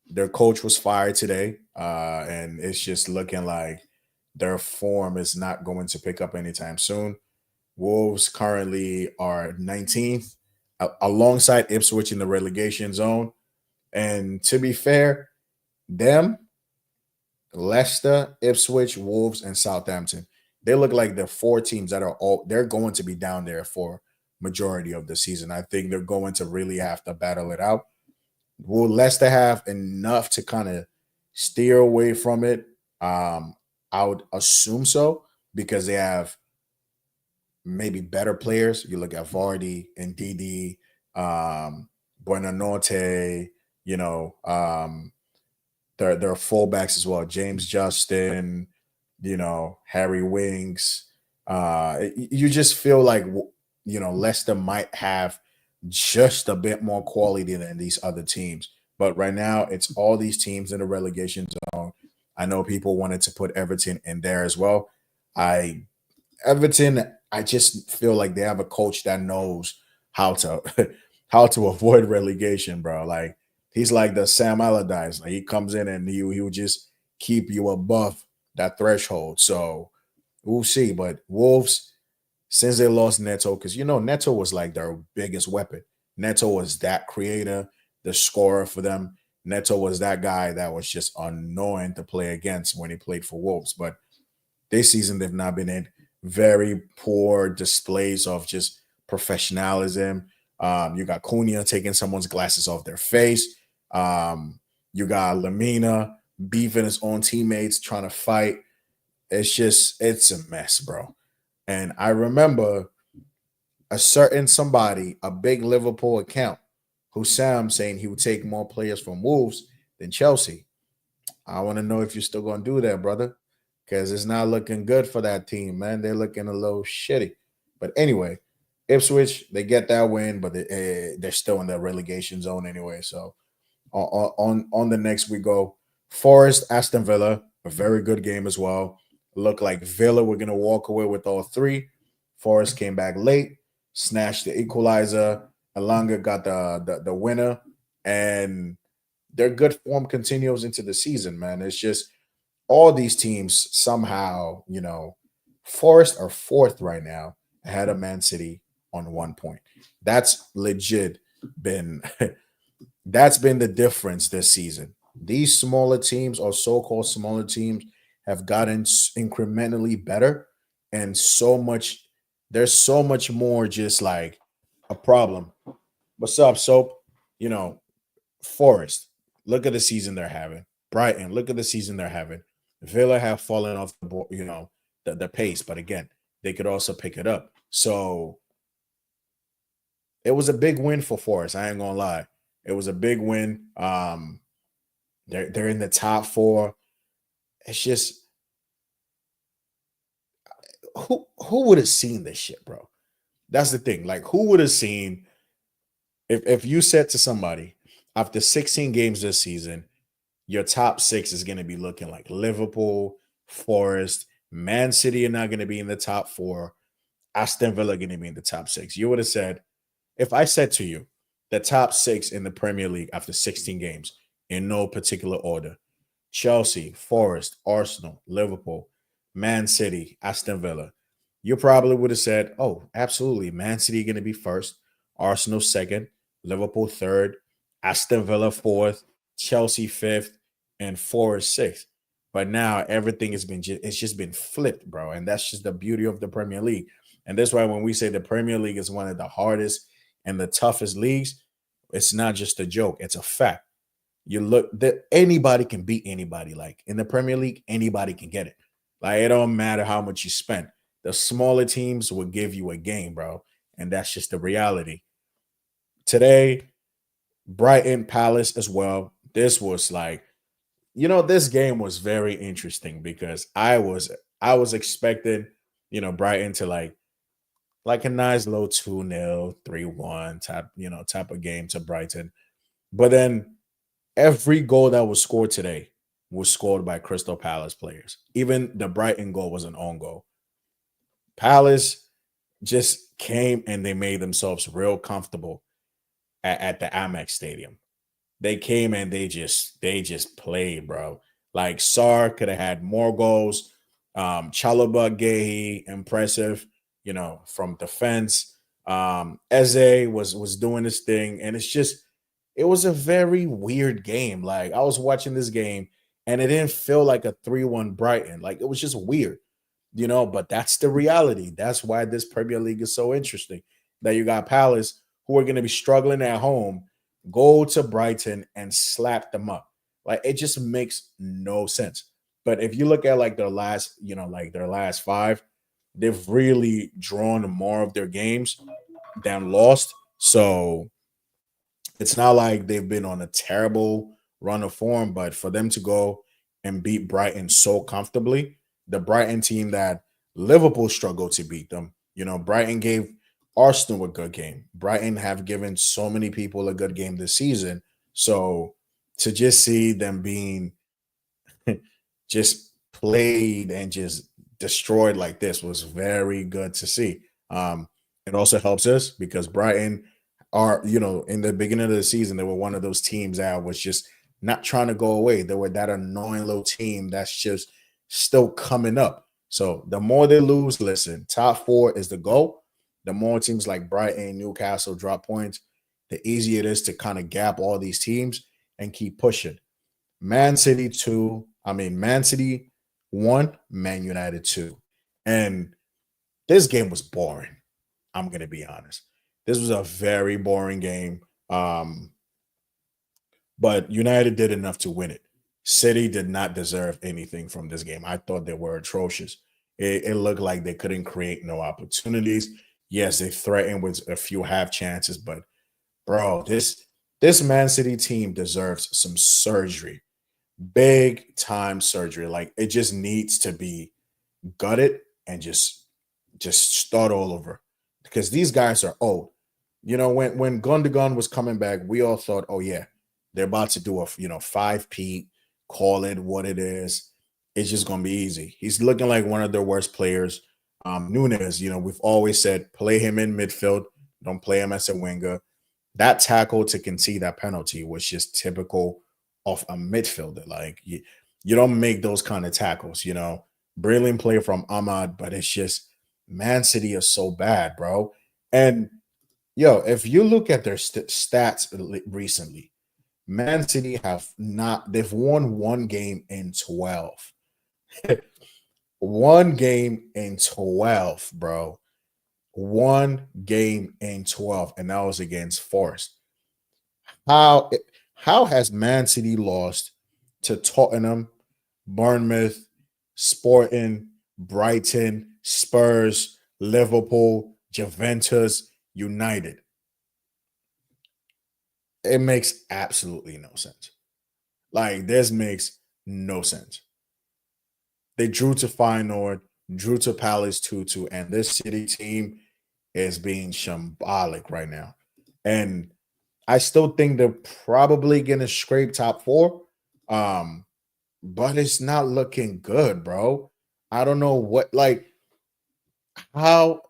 their coach was fired today, and it's just looking like their form is not going to pick up anytime soon. Wolves currently are 19th, alongside Ipswich in the relegation zone. And to be fair, them, Leicester, Ipswich, Wolves, and Southampton, they look like the four teams that are all they're going to be down there for majority of the season. I think they're going to really have to battle it out. Will Leicester have enough to kind of steer away from it? I would assume so because they have maybe better players. You look at Vardy and DD, Buonanotte, you know, their fullbacks as well. James Justin, Harry Winks. You just feel like Leicester might have just a bit more quality than these other teams. But right now, it's all these teams in the relegation zone. I know people wanted to put Everton in there as well. I Everton, I just feel like they have a coach that knows how to how to avoid relegation, bro. Like he's like the Sam Allardyce. Like he comes in and he will just keep you above that threshold. So we'll see. But Wolves, since they lost Neto, because Neto was like their biggest weapon. Neto was that creator, the scorer for them. Neto was that guy that was just annoying to play against when he played for Wolves. But this season, they've not been in very poor displays of just professionalism. You got Cunha taking someone's glasses off their face. You got Lamina beefing his own teammates, trying to fight. It's a mess, bro. And I remember a certain somebody, a big Liverpool account, who Sam saying he would take more players from Wolves than Chelsea. I want to know if you're still going to do that, brother, because it's not looking good for that team, man. They're looking a little shitty. But anyway, Ipswich, they get that win, but they're still in the relegation zone anyway. So on the next we go. Forest, Aston Villa, a very good game as well. Looked like Villa were going to walk away with all three. Forest came back late, snatched the equalizer. Alanga got the winner, and their good form continues into the season, man. It's just all these teams somehow, Forest are fourth right now ahead of Man City on 1 point. That's legit been that's been the difference this season. These smaller teams or so-called smaller teams have gotten incrementally better and there's so much more just like a problem. What's up, Soap? You know, Forest, look at the season they're having. Brighton, look at the season they're having. Villa have fallen off the board, the pace, but again, they could also pick it up. So it was a big win for Forest. I ain't gonna lie, it was a big win. They're in the top four. It's just who would have seen this shit, bro? That's the thing. Like, who would have seen if you said to somebody after 16 games this season, your top six is going to be looking like Liverpool, Forest, Man City are not going to be in the top four, Aston Villa going to be in the top six. You would have said, if I said to you, the top six in the Premier League after 16 games in no particular order: Chelsea, Forest, Arsenal, Liverpool, Man City, Aston Villa, you probably would have said, oh, absolutely. Man City going to be first, Arsenal second, Liverpool third, Aston Villa fourth, Chelsea fifth, and Forest sixth. But now everything has been it's just been flipped, bro. And that's just the beauty of the Premier League. And that's why when we say the Premier League is one of the hardest and the toughest leagues, it's not just a joke, it's a fact. You look that anybody can beat anybody. Like in the Premier League, anybody can get it. Like it don't matter how much you spend. The smaller teams will give you a game, bro. And that's just the reality. Today, Brighton Palace as well. This was like, this game was very interesting because I was expecting, Brighton to like a nice low 2-0, 3-1 type of game to Brighton. But then Every goal that was scored today was scored by Crystal Palace players. Even the Brighton goal was an own goal. Palace just came and they made themselves real comfortable at the Amex Stadium. They came and they just played, bro. Like Sar could have had more goals. Chalobah Gehi, impressive, from defense. Eze was doing his thing, and it was a very weird game. Like I was watching this game, and it didn't feel like a 3-1 Brighton. Like it was just weird, but that's the reality. That's why this Premier League is so interesting. That you got Palace who are going to be struggling at home, go to Brighton and slap them up. Like it just makes no sense. But if you look at like their last five, they've really drawn more of their games than lost. So it's not like they've been on a terrible run of form, but for them to go and beat Brighton so comfortably, the Brighton team that Liverpool struggled to beat them, Brighton gave Arsenal a good game. Brighton have given so many people a good game this season. So to just see them being just played and just destroyed like this was very good to see. It also helps us because Brighton are, in the beginning of the season, they were one of those teams that was just not trying to go away. They were that annoying little team that's just still coming up. So the more they lose, listen, top four is the goal. The more teams like Brighton, Newcastle drop points, the easier it is to kind of gap all these teams and keep pushing. Man City 2, Man City 1, Man United 2. And this game was boring. I'm going to be honest. This was a very boring game. But United did enough to win it. City did not deserve anything from this game. I thought they were atrocious. It looked like they couldn't create no opportunities. Yes, they threatened with a few half chances, but bro, this Man City team deserves some surgery, big time surgery. Like it just needs to be gutted and just start all over because these guys are old. When Gundogan was coming back, we all thought, oh yeah, they're about to do a 5 P, call it what it is. It's just gonna be easy. He's looking like one of their worst players. Nunes, we've always said play him in midfield, don't play him as a winger. That tackle to concede that penalty was just typical of a midfielder. Like you don't make those kind of tackles, Brilliant play from Ahmad, but it's just Man City is so bad, bro. And if you look at their stats recently, Man City they've won one game in 12. One game in 12, bro. One game in 12, and that was against Forest. How how has Man City lost to Tottenham, Bournemouth, Sporting, Brighton, Spurs, Liverpool, Juventus, United? It makes absolutely no sense. Like this makes no sense. They drew to Feyenoord, drew to Palace 2-2, and this City team is being shambolic right now. And I still think they're probably gonna scrape top four. Um, but it's not looking good, bro. I don't know how,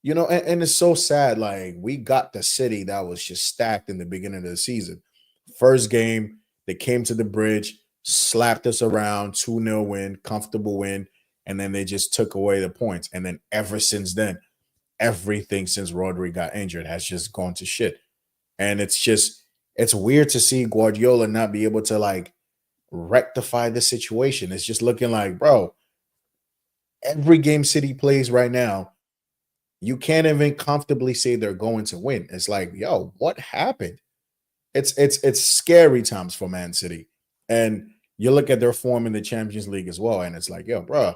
and it's so sad. Like, we got the City that was just stacked in the beginning of the season. First game, they came to the bridge, slapped us around, 2-0 win, comfortable win, and then they just took away the points. And then ever since then, everything since Rodri got injured has just gone to shit. And it's weird to see Guardiola not be able to like rectify the situation. It's just looking like, bro, every game City plays right now, you can't even comfortably say they're going to win. It's like, yo, what happened? It's scary times for Man City. And you look at their form in the Champions League as well, and it's like, yo, bro,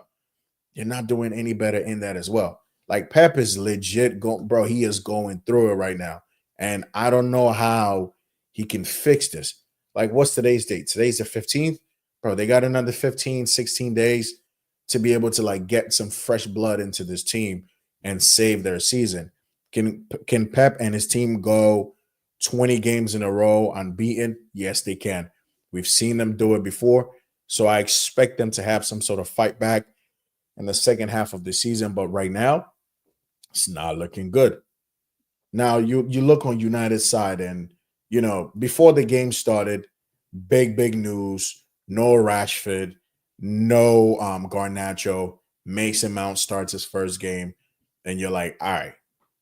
you're not doing any better in that as well. Like Pep is legit going, bro. He is going through it right now. And I don't know how he can fix this. Like, what's today's date? Today's the 15th. Bro, they got another 15, 16 days to be able to like get some fresh blood into this team and save their season. Can Pep and his team go 20 games in a row unbeaten? Yes, they can. We've seen them do it before. So I expect them to have some sort of fight back in the second half of the season. But right now, it's not looking good. Now you look on United's side, and before the game started, big news. No Rashford, no Garnacho. Mason Mount starts his first game, and you're like, all right,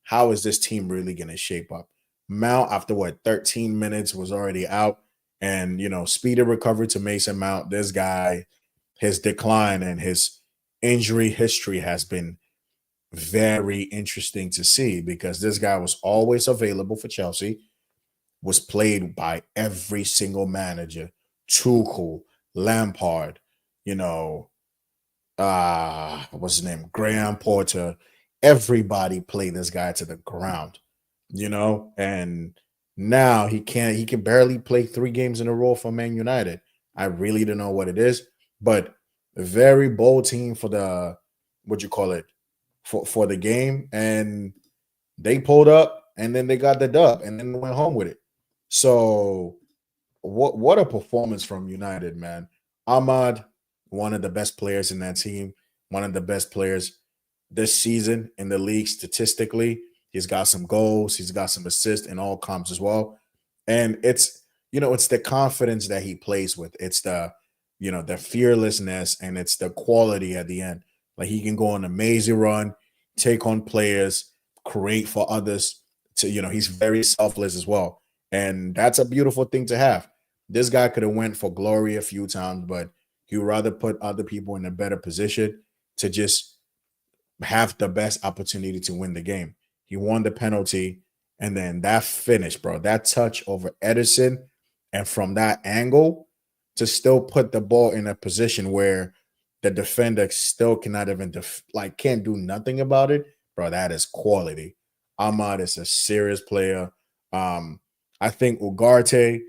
how is this team really going to shape up? Mount, after what 13 minutes, was already out, and speedy recovery to Mason Mount. This guy, his decline and his injury history has been very interesting to see because this guy was always available for Chelsea, was played by every single manager, Tuchel, Lampard, you know, what's his name? Graham Porter. Everybody played this guy to the ground, and now he can barely play 3 games in a row for Man United. I really don't know what it is, but a very bold team for the what you call it for the game, and they pulled up and then they got the dub and then went home with it. So what a performance from United, man. Ahmad, one of the best players in that team, one of the best players this season in the league statistically. He's got some goals, he's got some assists in all comps as well. And it's the confidence that he plays with. It's the fearlessness, and it's the quality at the end. Like, he can go on an amazing run, take on players, create for others. He's very selfless as well. And that's a beautiful thing to have. This guy could have went for glory a few times, but he would rather put other people in a better position to just have the best opportunity to win the game. He won the penalty, and then that finish, bro, that touch over Edison, and from that angle to still put the ball in a position where the defender still cannot even can't do nothing about it, bro. That is quality. Ahmad is a serious player. I think Ugarte,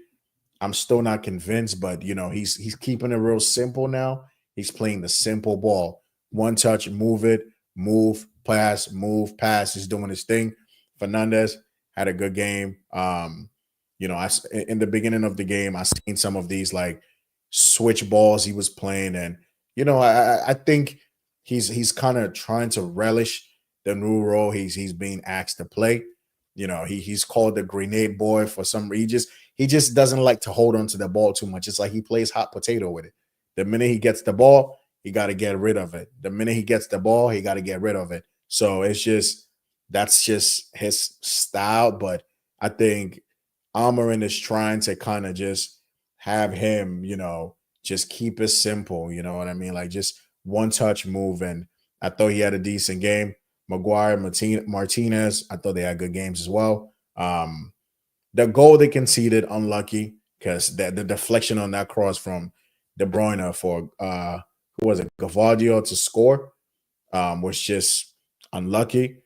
I'm still not convinced, but he's keeping it real simple now. He's playing the simple ball. One touch, move it, move, pass. He's doing his thing. Fernandez had a good game. In the beginning of the game, I seen some of these like switch balls he was playing, and I think he's kind of trying to relish the new role he's being asked to play. He's called the grenade boy for some reason. He just doesn't like to hold on to the ball too much. It's like he plays hot potato with it. The minute he gets the ball, he got to get rid of it. The minute he gets the ball, he got to get rid of it. So that's just his style. But I think Amarin is trying to kind of just have him, just keep it simple. You know what I mean? Like, just one touch move. And I thought he had a decent game. Maguire, Martinez, I thought they had good games as well. The goal they conceded, unlucky, because the deflection on that cross from De Bruyne for who was it, Gavardio to score, was just unlucky.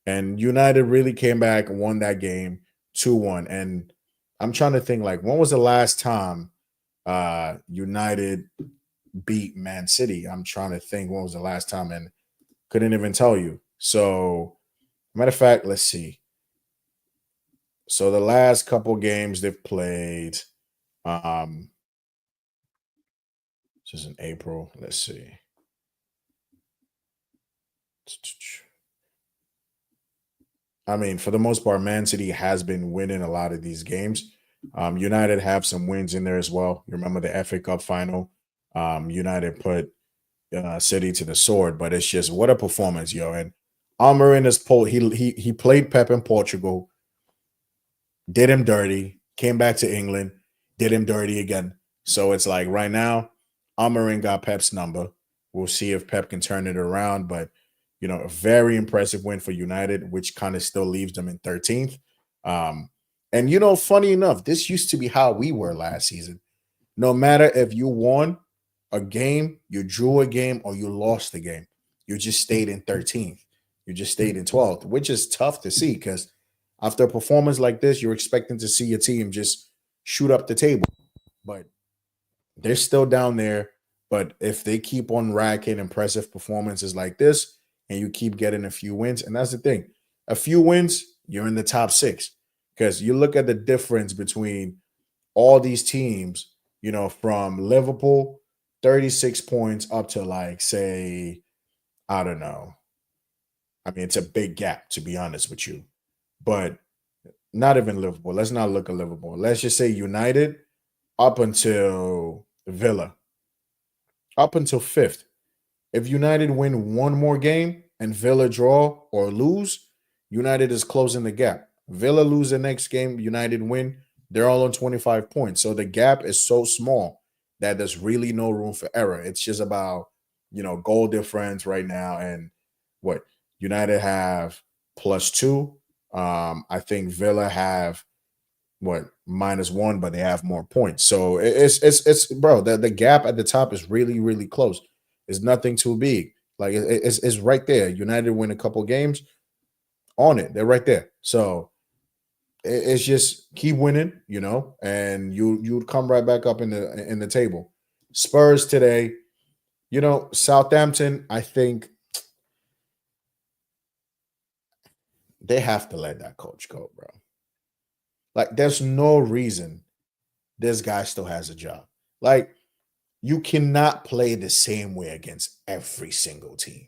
And United really came back and won that game 2-1. And I'm trying to think, like, when was the last time United beat Man City? I'm trying to think when was the last time, and couldn't even tell you. So, matter of fact, let's see. So the last couple games they've played, this is in April. Let's see. I mean, for the most part, Man City has been winning a lot of these games. United have some wins in there as well. You remember the FA Cup final? United put City to the sword, but it's just what a performance, yo. And Almiron is he played Pep in Portugal, did him dirty, came back to England, did him dirty again. So it's like right now, Almiron got Pep's number. We'll see if Pep can turn it around, but a very impressive win for United, which kind of still leaves them in 13th. And funny enough, this used to be how we were last season. No matter if you won a game, you drew a game, or you lost the game, you just stayed in 13th. You just stayed in 12th, which is tough to see because after a performance like this, you're expecting to see your team just shoot up the table. But they're still down there. But if they keep on racking impressive performances like this, and you keep getting a few wins, and that's the thing, a few wins, you're in the top 6. Because you look at the difference between all these teams, from Liverpool, 36 points up to like, say, I don't know. I mean, it's a big gap, to be honest with you. But not even Liverpool. Let's not look at Liverpool. Let's just say United up until Villa, up until fifth. If United win one more game and Villa draw or lose, United is closing the gap. Villa lose the next game, United win, they're all on 25 points. So the gap is so small that there's really no room for error. It's just about, goal difference right now. And what United have +2. I think Villa have -1, but they have more points. So it's bro, the gap at the top is really, really close. It's nothing too big. Like it's right there. United win a couple games on it. They're right there. So it's just keep winning, and you'd come right back up in the table. Spurs today, Southampton, I think they have to let that coach go, bro. Like, there's no reason this guy still has a job. Like, you cannot play the same way against every single team.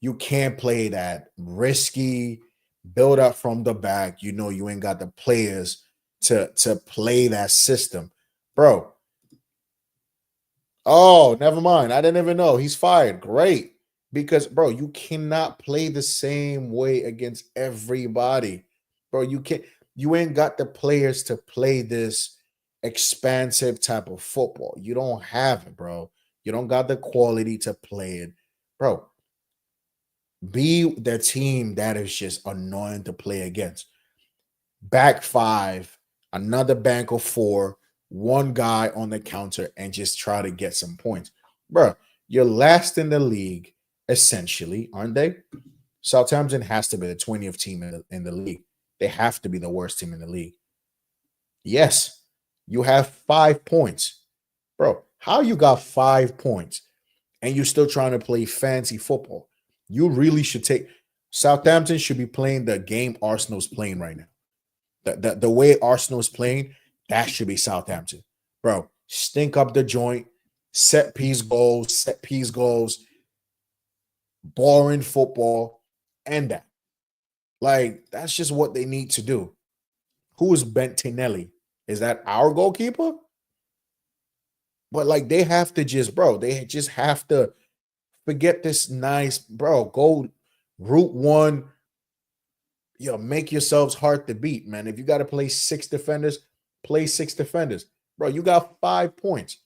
You can't play that risky build up from the back. You ain't got the players to play that system. Bro. Oh, never mind. I didn't even know. He's fired. Great. Because, bro, you cannot play the same way against everybody. Bro, you ain't got the players to play this expansive type of football. You don't have it, bro. You don't got the quality to play it. Bro, be the team that is just annoying to play against. Back five, another bank of four, one guy on the counter, and just try to get some points. Bro, you're last in the league, essentially, aren't they? Southampton has to be the 20th team in the league. They have to be the worst team in the league. Yes, you have 5 points. Bro, how you got 5 points and you're still trying to play fancy football? You really should Southampton should be playing the game Arsenal's playing right now. The way Arsenal's playing, that should be Southampton. Bro, stink up the joint, set piece goals, boring football, and that. Like, that's just what they need to do. Who is Bentinelli? Is that our goalkeeper? But like, they have to they just have to forget this nice, bro. Go route one. Make yourselves hard to beat, man. If you got to play 6 defenders, play 6 defenders. Bro, you got 5 points.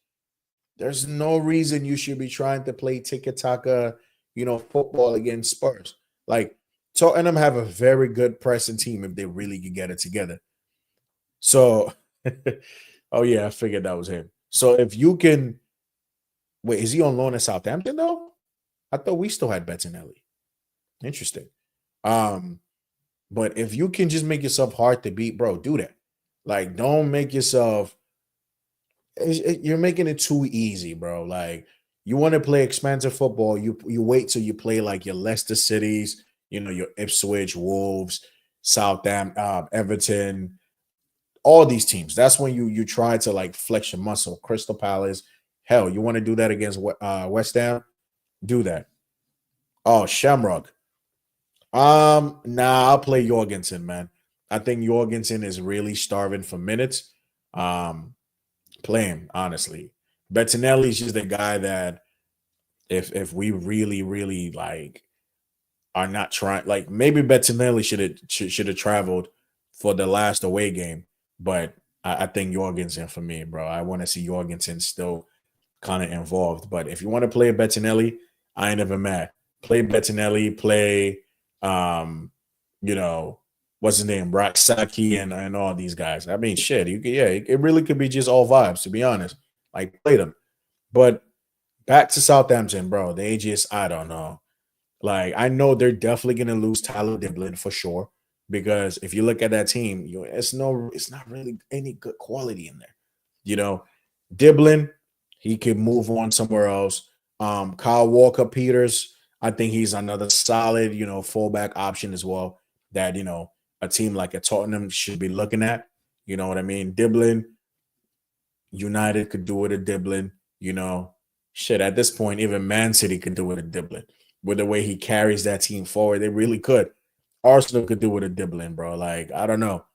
There's no reason you should be trying to play tiki-taka, football against Spurs. Like, Tottenham have a very good pressing team if they really could get it together. So, oh yeah, I figured that was him. So if you can, wait, is he on loan at Southampton though? I thought we still had Bettinelli. Interesting. But if you can just make yourself hard to beat, bro, do that. Like, don't make yourself. You're making it too easy, bro. Like, you want to play expansive football, you wait till you play like your Leicester Cities, your Ipswich, Wolves, Southampton, Everton, all these teams. That's when you try to like flex your muscle. Crystal Palace, hell, you want to do that against West Ham? Do that. Oh, Shamrock. I'll play Jorgensen, man. I think Jorgensen is really starving for minutes. Play him, honestly. Bettinelli is just the guy that if we really, really like are not trying, like maybe Bettinelli should have traveled for the last away game, but I think Jorgensen for me, bro. I want to see Jorgensen still kind of involved. But if you want to play Bettinelli, I ain't never mad. Play Bettinelli, play what's his name, Saki and all these guys. I mean, shit, it really could be just all vibes, to be honest. Like, play them. But back to Southampton, bro. They just, I don't know. Like, I know they're definitely gonna lose Tyler Diblin for sure. Because if you look at that team, it's not really any good quality in there. Diblin, he could move on somewhere else. Kyle Walker-Peters, I think he's another solid, fullback option as well that, a team like a Tottenham should be looking at. You know what I mean? Diblin, United could do it a dribbling, you know. Shit, at this point, even Man City could do it a dribbling. With the way he carries that team forward, they really could. Arsenal could do it a dribbling, bro. Like, I don't know.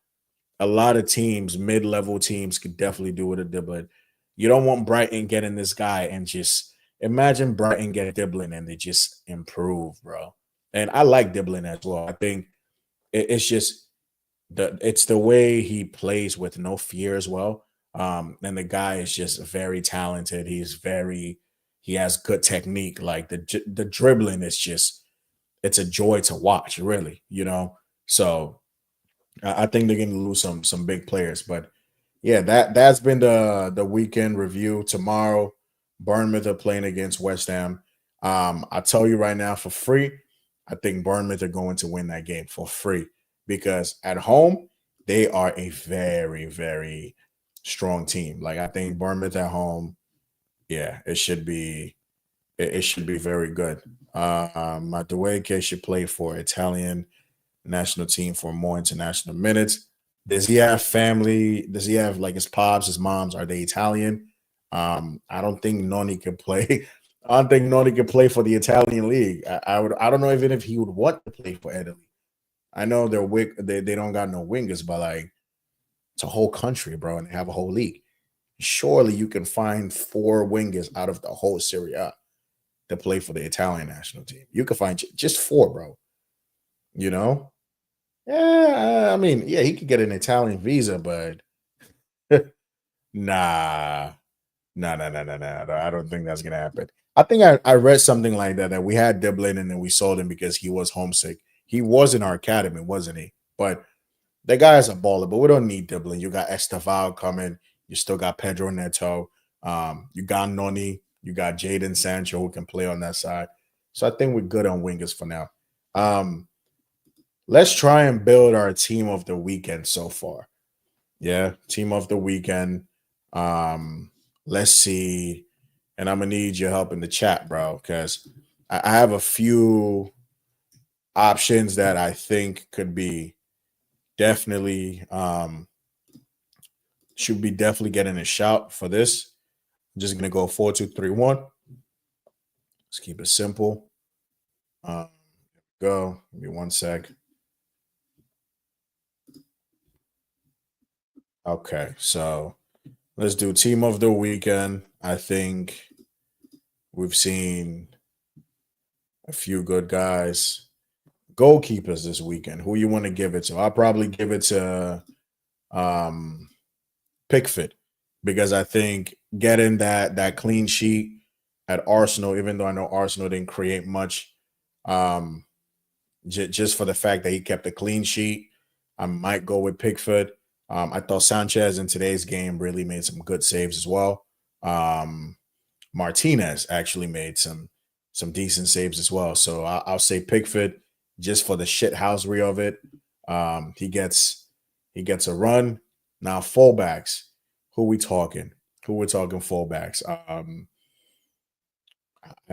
A lot of teams, mid-level teams, could definitely do it a dribbling. You don't want Brighton getting this guy and just imagine Brighton get dribbling and they just improve, bro. And I like dribbling as well. I think it's just it's the way he plays with no fear as well. And the guy is just very talented. He has good technique. Like the dribbling is just it's a joy to watch, really, you know. So I think they're going to lose some big players, but yeah, that's been the weekend review. Tomorrow, Bournemouth are playing against West Ham. I tell you right now, for free, I think Bournemouth are going to win that game for free because at home they are a very very strong team. Like I think Bournemouth at home, yeah, it should be very good. Madueke should play for Italian national team for more international minutes. Does he have family? Does he have like his pops, his moms? Are they Italian? I don't think Noni could play. I don't think Noni could play for the Italian league. I would. I don't know even if he would want to play for Italy. I know they don't got no wingers, but like it's a whole country, bro, and they have a whole league. Surely you can find four wingers out of the whole Serie A to play for the Italian national team. You can find just four, bro. You know, yeah, I mean, yeah, he could get an Italian visa, but nah, nah. I don't think that's gonna happen. I think I read something like that we had Dublin and then we sold him because he was homesick. He was in our academy, wasn't he? But the guy is a baller, but we don't need Dublin. You got Esteval coming. You still got Pedro Neto. You got Noni. You got Jaden Sancho who can play on that side. So I think we're good on wingers for now. Um, let's try and build our team of the weekend so far. Yeah, team of the weekend. Um, let's see. And I'm gonna need your help in the chat, bro, because I have a few options that I think could be definitely should be definitely getting a shout for this. I'm just gonna go 4-2-3-1. Let's keep it simple. Go. Give me one sec. Okay, so let's do team of the weekend. I think we've seen a few good guys. Goalkeepers this weekend. Who you want to give it to? I'll probably give it to um Pickford because I think getting that clean sheet at Arsenal, even though I know Arsenal didn't create much, um, just for the fact that he kept a clean sheet, I might go with Pickford. I thought Sanchez in today's game really made some good saves as well. Um, Martinez actually made some decent saves as well. So I'll say Pickford just for the shithousery of it. He gets a run. Now fullbacks, who we talking? Who we're talking fullbacks?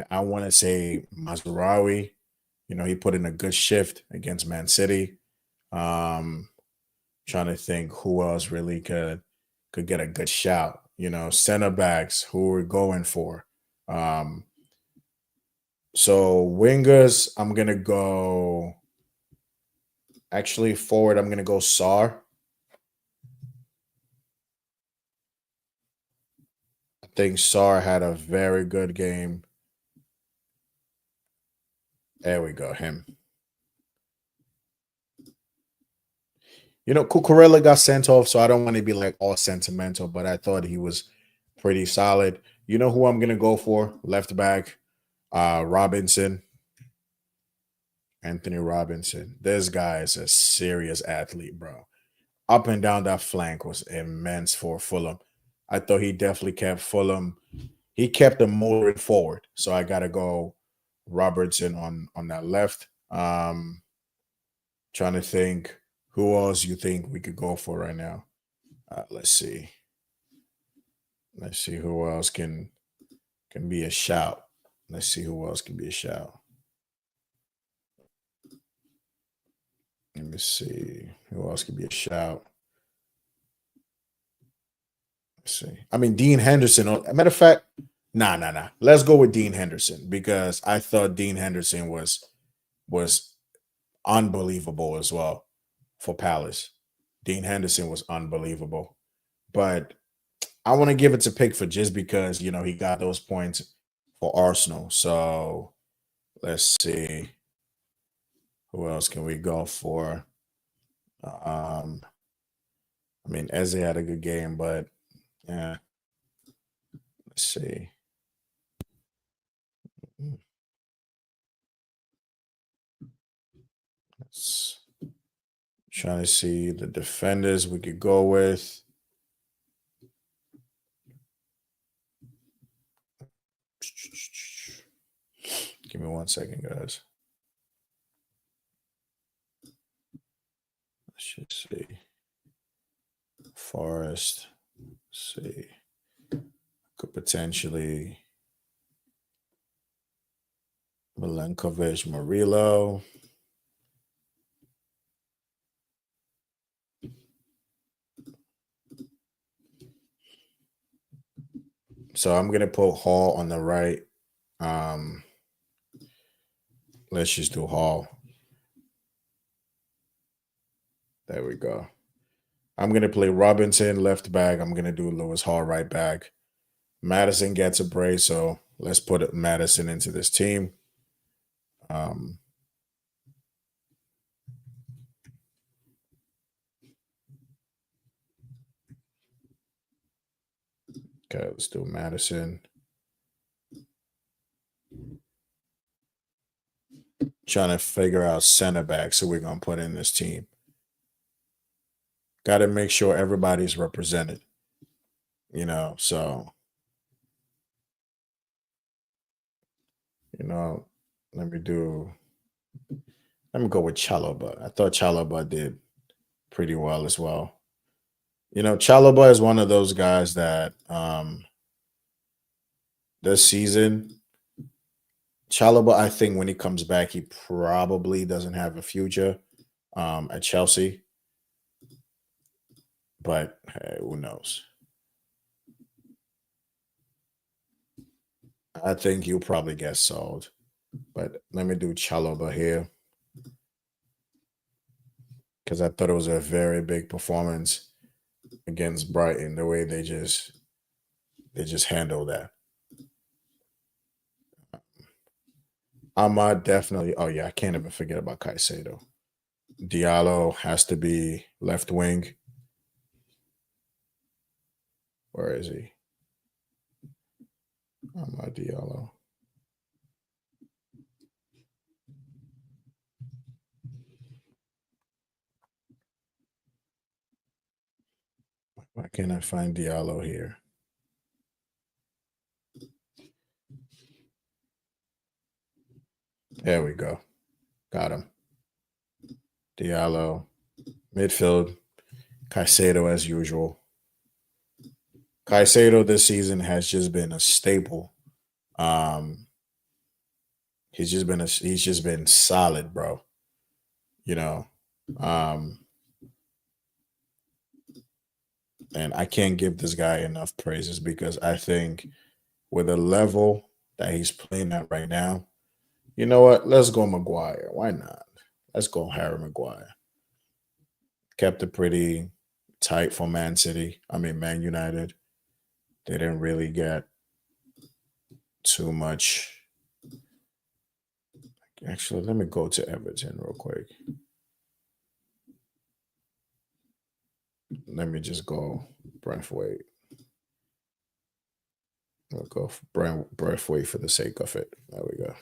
I want to say Mazraoui. You know, he put in a good shift against Man City. Um, trying to think who else really could get a good shout. You know, center backs who we're going for. Um, so wingers, I'm gonna go. Actually, forward, I'm gonna go Sar. I think Sar had a very good game. There we go, him. You know, Cucurella got sent off, so I don't want to be like all sentimental, but I thought he was pretty solid. You know who I'm gonna go for? Left back, Robinson, Anthony Robinson. This guy is a serious athlete, bro. Up and down that flank was immense for Fulham. I thought he definitely kept Fulham. He kept them motoring forward. So I gotta go Robertson on that left. Trying to think who else you think we could go for right now. Let's see. Let's see who else can be a shout. Let's see who else can be a shout. Let me see who else can be a shout. Let's see. I mean, Dean Henderson. Matter of fact, nah. Let's go with Dean Henderson because I thought Dean Henderson was unbelievable as well for Palace. Dean Henderson was unbelievable. But I want to give it to Pickford just because, he got those points for Arsenal. So let's see. Who else can we go for? I mean, Eze had a good game, but yeah, let's see. Let's trying to see the defenders we could go with. Give me 1 second, guys. Let's just see. Forest. Let's see. Could potentially Milenkovic, Murillo. So I'm gonna put Hall on the right. Let's just do Hall. There we go. I'm gonna play Robinson left back. I'm gonna do Lewis Hall right back. Madison gets a brace, so let's put Madison into this team. Okay, let's do Madison. Trying to figure out center back, so we're gonna put in this team. Got to make sure everybody's represented. So let me go with Chalobah. I thought Chalobah did pretty well as well. Chalobah is one of those guys that this season, Chalobah, I think when he comes back, he probably doesn't have a future at Chelsea. But hey, who knows? I think he'll probably get sold. But let me do Chalobah here because I thought it was a very big performance against Brighton. The way they just handled that. Ahmad definitely. Oh yeah, I can't even forget about Caicedo. Diallo has to be left wing. Where is he? Ahmad Diallo. Why can't I find Diallo here? There we go. Got him. Diallo. Midfield. Caicedo as usual. Caicedo this season has just been a staple. He's just been solid, bro. And I can't give this guy enough praises because I think with the level that he's playing at right now, you know what? Let's go Maguire. Why not? Let's go Harry Maguire. Kept it pretty tight for Man United. They didn't really get too much. Actually, let me go to Everton real quick. Let me just go Brentford. We'll go for Brentford for the sake of it. There we go.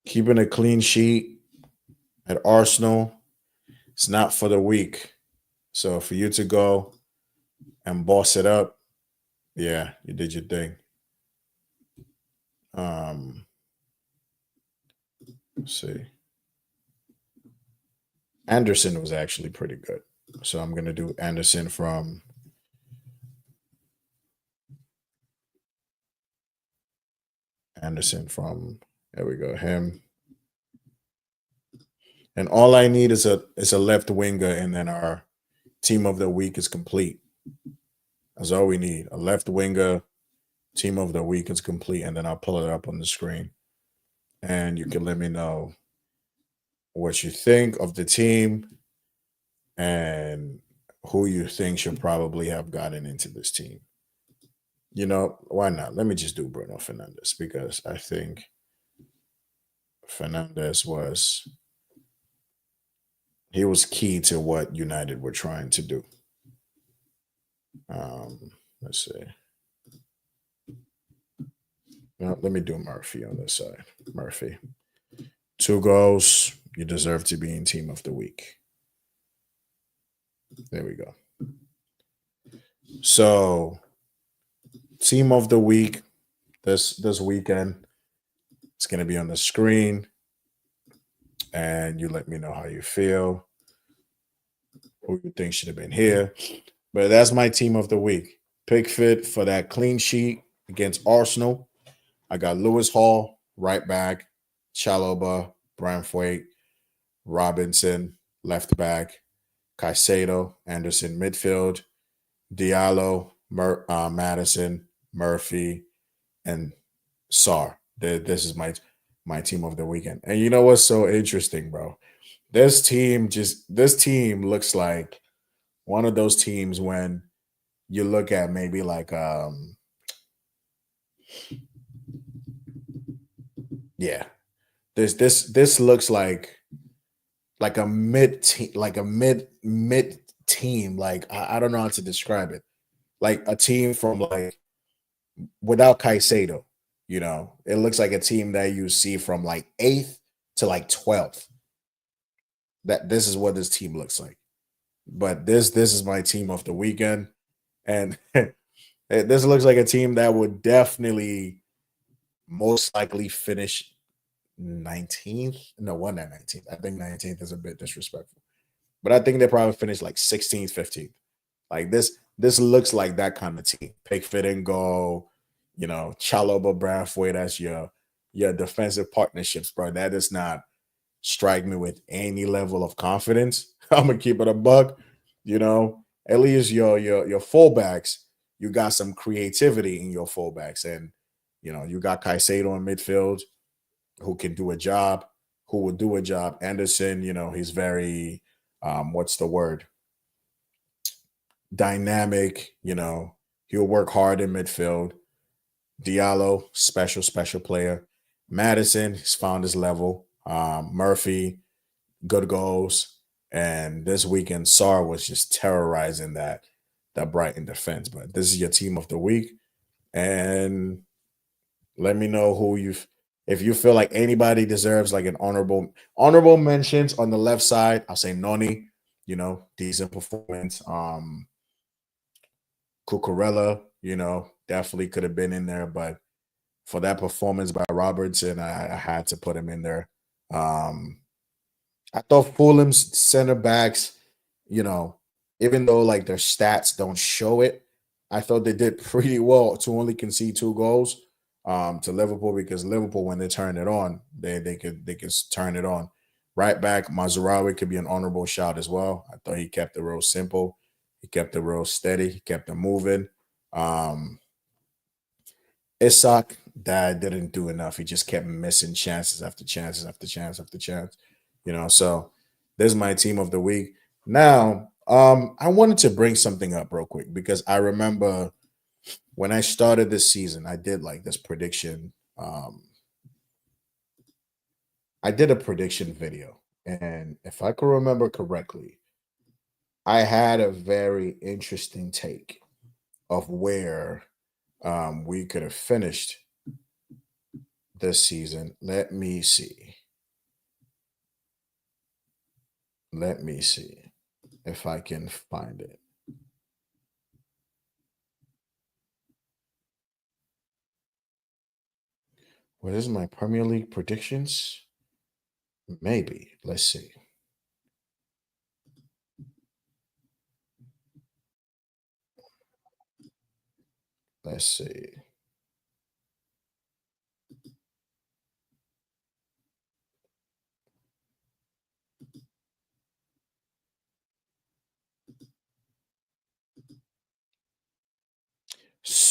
Keeping a clean sheet at Arsenal, it's not for the weak. So for you to go and boss it up, yeah, you did your thing. Let's see. Anderson was actually pretty good. So I'm going to do Anderson from there we go, him. And all I need is a left winger and then our Team of the week is complete. That's all we need. A left winger. Team of the week is complete, and then I'll pull it up on the screen, and you can let me know what you think of the team and who you think should probably have gotten into this team. You know, why not? Let me just do Bruno Fernandez because I think Fernandez was he was key to what United were trying to do. Let's see. Let me do Murphy on this side. Murphy. 2 goals. You deserve to be in team of the week. There we go. So, team of the week this weekend. It's gonna be on the screen, and you let me know how you feel. Who you think should have been here? But that's my team of the week. Pickford for that clean sheet against Arsenal. I got Lewis Hall, right back, Chalobah, Brentford, Robinson, left back, Caicedo, Anderson, midfield, Diallo, Madison, Murphy, and Sar. This is my team of the weekend. And you know what's so interesting, bro? This team looks like one of those teams when you look at maybe like yeah, this looks like a mid team, like a mid team. Like I don't know how to describe it. Like a team from like without Caicedo. You know, it looks like a team that you see from like eighth to like 12th. That this is what this team looks like. But this is my team of the weekend, and this looks like a team that would definitely most likely finish 19th. No, one at 19th. I think 19th is a bit disrespectful. But I think they probably finished like 16th, 15th. Like this looks like that kind of team. Pickford and goal, Chaloba Brathwaite as your defensive partnerships, bro. That does not strike me with any level of confidence. I'm gonna keep it a buck. At least your fullbacks, you got some creativity in your fullbacks, and you got Caicedo in midfield who can do a job, who will do a job. Anderson, he's very what's the word? Dynamic, he'll work hard in midfield. Diallo, special player. Madison, he's found his level. Murphy, good goals. And this weekend, Sar was just terrorizing that Brighton defense. But this is your team of the week. And let me know if you feel like anybody deserves like an honorable mentions on the left side. I'll say Noni, decent performance. Cucurella, definitely could have been in there, but for that performance by Robertson, I had to put him in there. I thought Fulham's center backs, you know, even though like their stats don't show it, I thought they did pretty well to only concede 2 goals to Liverpool, because Liverpool, when they turn it on, they could turn it on. Right back, Mazraoui could be an honorable shout as well. I thought he kept it real simple. He kept it real steady. He kept it moving. Um, Isak, that didn't do enough. He just kept missing chances after chances after chance after chance. So this is my team of the week. Now, I wanted to bring something up real quick because I remember when I started this season, I did like this prediction. I did a prediction video, and if I can remember correctly, I had a very interesting take of where we could have finished this season. Let me see. Let me see if I can find it. What is my Premier League predictions? Maybe. Let's see. Let's see.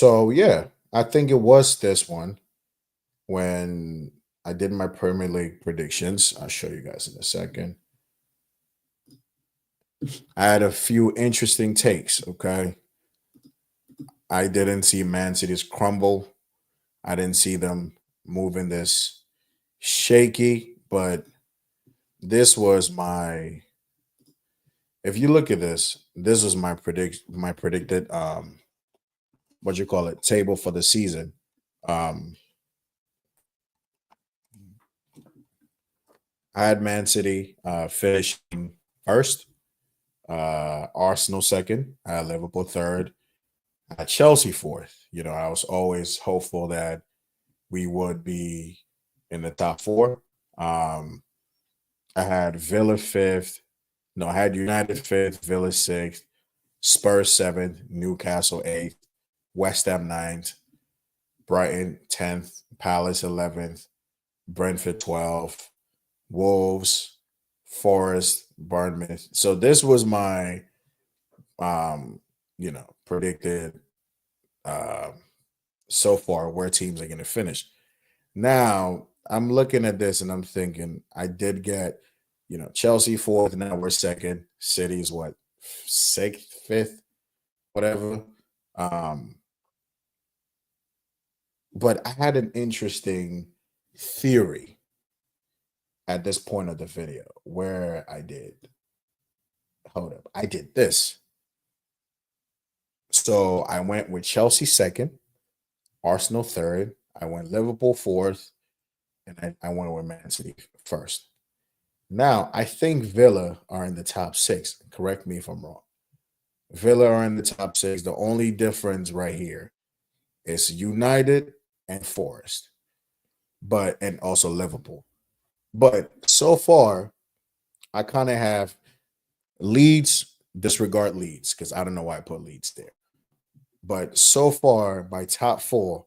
So yeah, I think it was this one when I did my Premier League predictions. I'll show you guys in a second. I had a few interesting takes. Okay, I didn't see Man City's crumble. I didn't see them moving this shaky, but this was my. If you look at this was my predicted what you call it table for the season. Um, I had Man City finishing first, Arsenal second, Liverpool third, Chelsea fourth. You know, I was always hopeful that we would be in the top four. Um, I had Villa fifth. No, I had United fifth, Villa sixth, Spurs seventh, Newcastle eighth, West Ham ninth, Brighton 10th, Palace 11th, Brentford 12th, Wolves, Forest, Bournemouth. So this was my predicted um so far where teams are going to finish. Now, I'm looking at this and I'm thinking I did get, Chelsea fourth, now we're second. City's what, sixth, fifth, whatever. Um, but I had an interesting theory at this point of the video where I did this. So I went with Chelsea second, Arsenal third. I went Liverpool fourth, and I went with Man City first. Now, I think Villa are in the top six. Correct me if I'm wrong. Villa are in the top six. The only difference right here is United and Forest, and also Liverpool. But so far, I kind of have Leeds, disregard Leeds, because I don't know why I put Leeds there. But so far, my top four,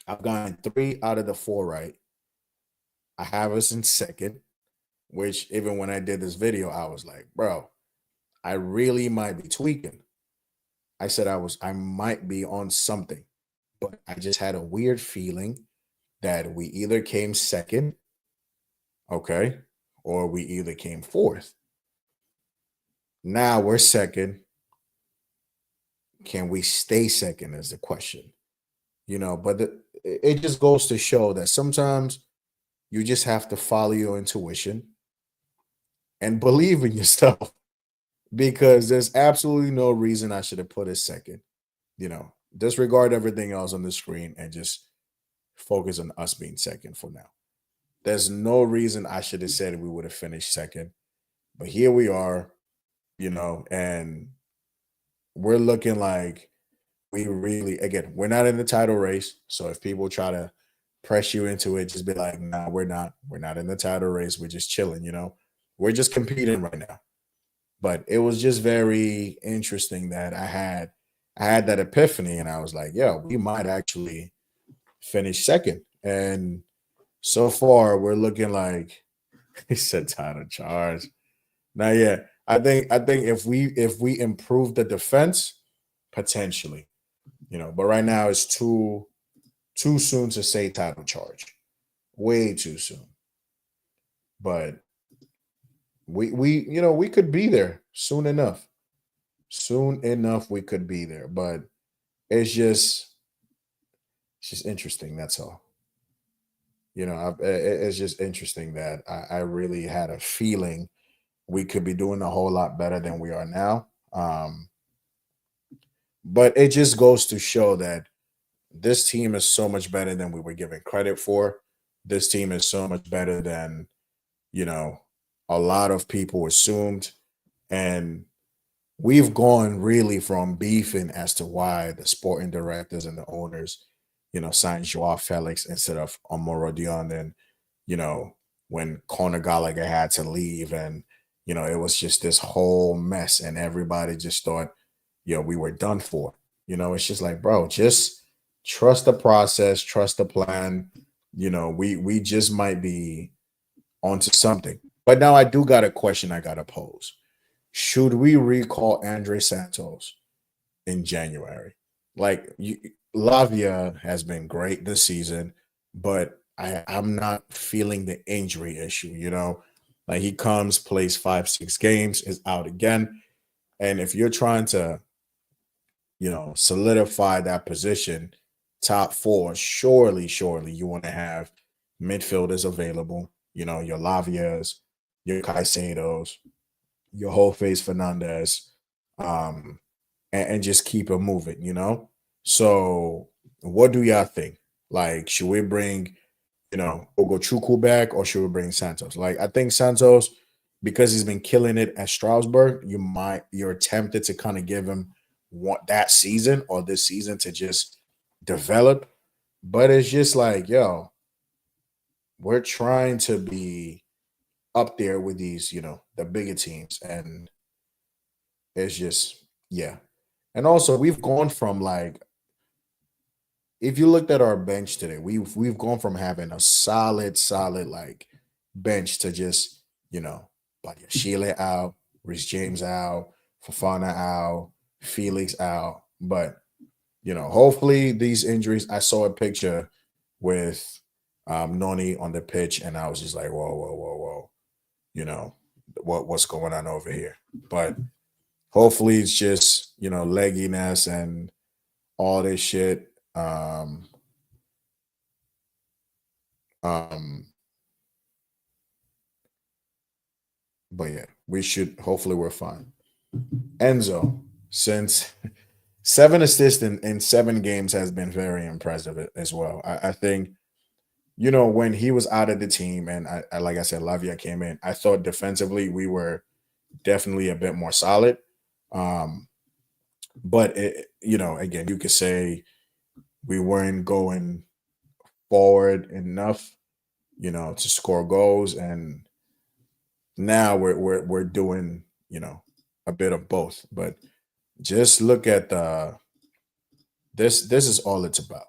I've gotten three out of the four right. I have us in second, which even when I did this video, I was like, bro, I really might be tweaking. I said I might be on something, but I just had a weird feeling that we either came second, okay, or we either came fourth. Now we're second. Can we stay second is the question, but it just goes to show that sometimes you just have to follow your intuition and believe in yourself because there's absolutely no reason I should have put it second. Disregard everything else on the screen and just focus on us being second for now. There's no reason I should have said we would have finished second, but here we are, and we're looking like we really, again, we're not in the title race. So if people try to press you into it, just be like, nah, we're not. We're not in the title race. We're just chilling, We're just competing right now. But it was just very interesting that I had that epiphany and I was like, yeah, we might actually finish second. And so far we're looking like he said title charge. Now, yeah, I think if we improve the defense, potentially, but right now it's too soon to say title charge. Way too soon. But we could be there soon enough. Soon enough we could be there. But it's just interesting, that's all. It's just interesting that I really had a feeling we could be doing a whole lot better than we are now. But it just goes to show that this team is so much better than we were given credit for. This team is so much better than, you know, a lot of people assumed. And we've gone really from beefing as to why the sporting directors and the owners, signed Joao Felix instead of Amoro Dion. And, when Conor Gallagher had to leave and, it was just this whole mess and everybody just thought, we were done for. It's just like, bro, just trust the process, trust the plan. We just might be onto something. But now I do got a question I gotta pose. Should we recall Andre Santos in January? like Lavia has been great this season, but I'm not feeling the injury issue. Like he comes, plays 5, 6 games, is out again, and if you're trying to solidify that position, top four, surely you want to have midfielders available. Your Lavias, your Caicedos, your whole face Fernandez, um, and just keep it moving. So what do y'all think? Like, should we bring, Ogochukwu back or should we bring Santos? Like, I think Santos, because he's been killing it at Strasbourg, you're tempted to kind of give him that season or this season to just develop. But it's just like, yo, we're trying to be up there with these, the bigger teams. And it's just, yeah. And also, we've gone from like, if you looked at our bench today, we've gone from having a solid like bench to just, Sheila out, Rich James out, Fafana out, Felix out. But hopefully these injuries. I saw a picture with Noni on the pitch, and I was just like, whoa, you know, what's going on over here? But hopefully it's just legginess and all this shit. Um, but yeah, we should hopefully we're fine. Enzo, since 7 assists in 7 games has been very impressive as well. I think when he was out of the team and I like I said, Lavia came in, I thought defensively we were definitely a bit more solid. Um, but again, you could say we weren't going forward enough, to score goals, and now we're doing a bit of both. But just look at the this is all it's about.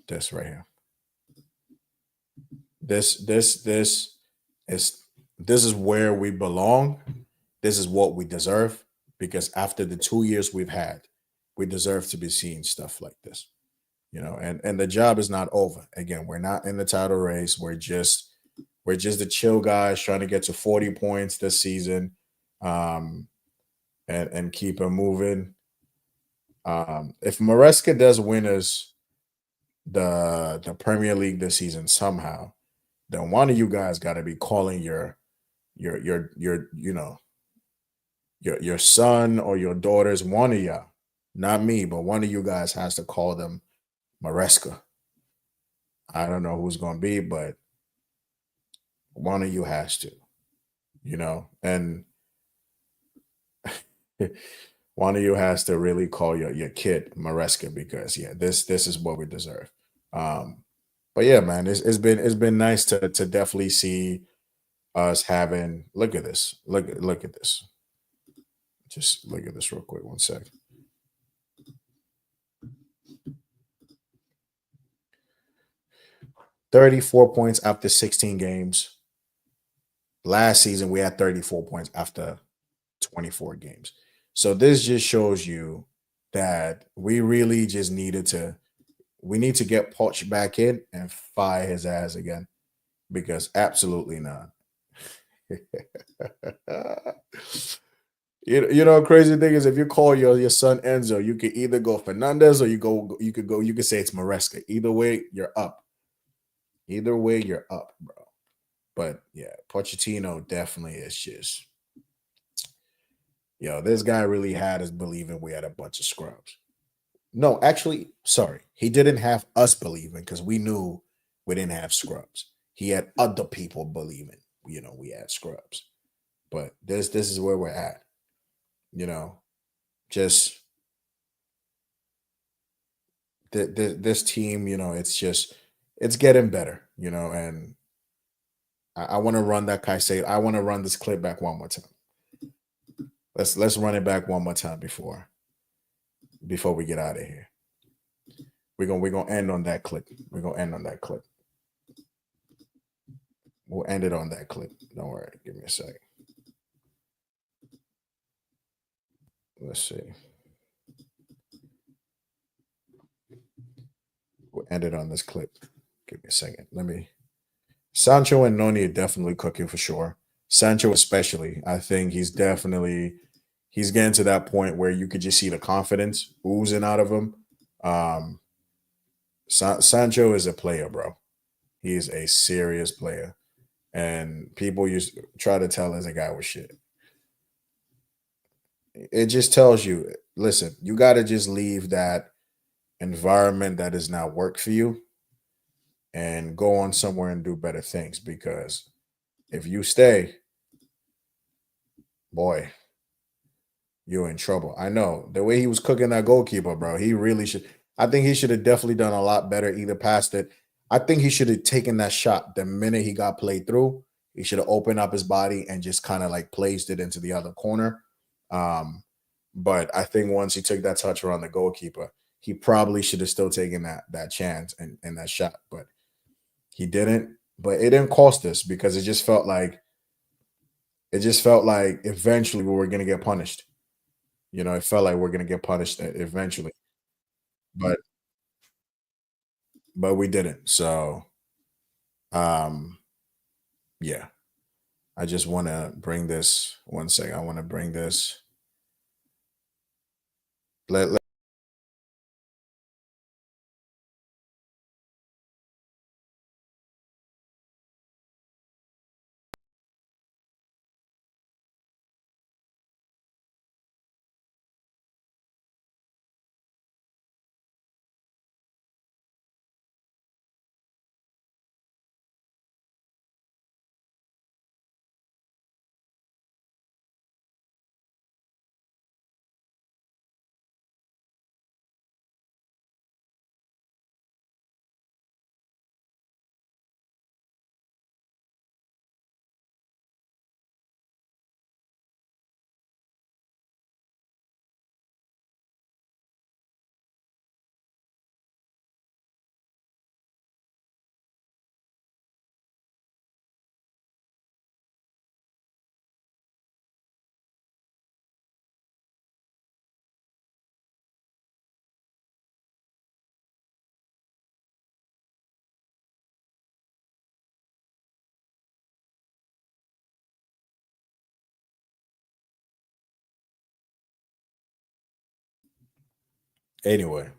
This right here. This is this is where we belong. This is what we deserve because after the 2 years we've had, we deserve to be seeing stuff like this. And the job is not over. Again, we're not in the title race. We're just the chill guys trying to get to 40 points this season, um, and keep it moving. If Maresca does win us the Premier League this season somehow, then one of you guys got to be calling your your son or your daughters. One of y'all, not me, but one of you guys has to call them Maresca. I don't know who's going to be, but one of you has to, and one of you has to really call your kid Maresca because yeah, this is what we deserve. Um, but yeah, man, it's been nice to definitely see us having. Look at this. Look at this. Just look at this real quick. One sec. 34 points after 16 games. Last season we had 34 points after 24 games. So this just shows you that we really just we need to get Poch back in and fire his ass again because absolutely not. Crazy thing is if you call your son Enzo, you could either go Fernandez or you could say it's Maresca. Either way, you're up. Either way, you're up, bro. But yeah, Pochettino definitely is just this guy really had us believing we had a bunch of scrubs. No, actually, sorry. He didn't have us believing because we knew we didn't have scrubs. He had other people believing, we had scrubs. But this is where we're at. Just this team, it's getting better, and I want to run that Caicedo. I want to run this clip back one more time. Let's run it back one more time before we get out of here. We're gonna end on that clip. We're gonna end on that clip. We'll end it on that clip. Don't worry. Give me a second. Let's see. end it on this clip. Give me a second. Let me. Sancho and Noni are definitely cooking for sure. Sancho especially. I think he's getting to that point where you could just see the confidence oozing out of him. Um, Sancho is a player, bro. He is a serious player, and people used to try to tell us a guy was shit. It just tells you, listen, you got to just leave that environment that does not work for you and go on somewhere and do better things. Because if you stay, boy, you're in trouble. I know the way he was cooking that goalkeeper, bro. He really should. I think he should have definitely done a lot better. Either passed it. I think he should have taken that shot the minute he got played through. He should have opened up his body and just kind of like placed it into the other corner. Um, but I think once he took that touch around the goalkeeper, he probably should have still taken that chance and that shot. But he didn't. But it didn't cost us because it just felt like eventually we were gonna get punished. It felt like we're gonna get punished eventually, but we didn't. So, um, yeah, I just want to bring this one second. I want to bring this. Let Anyway,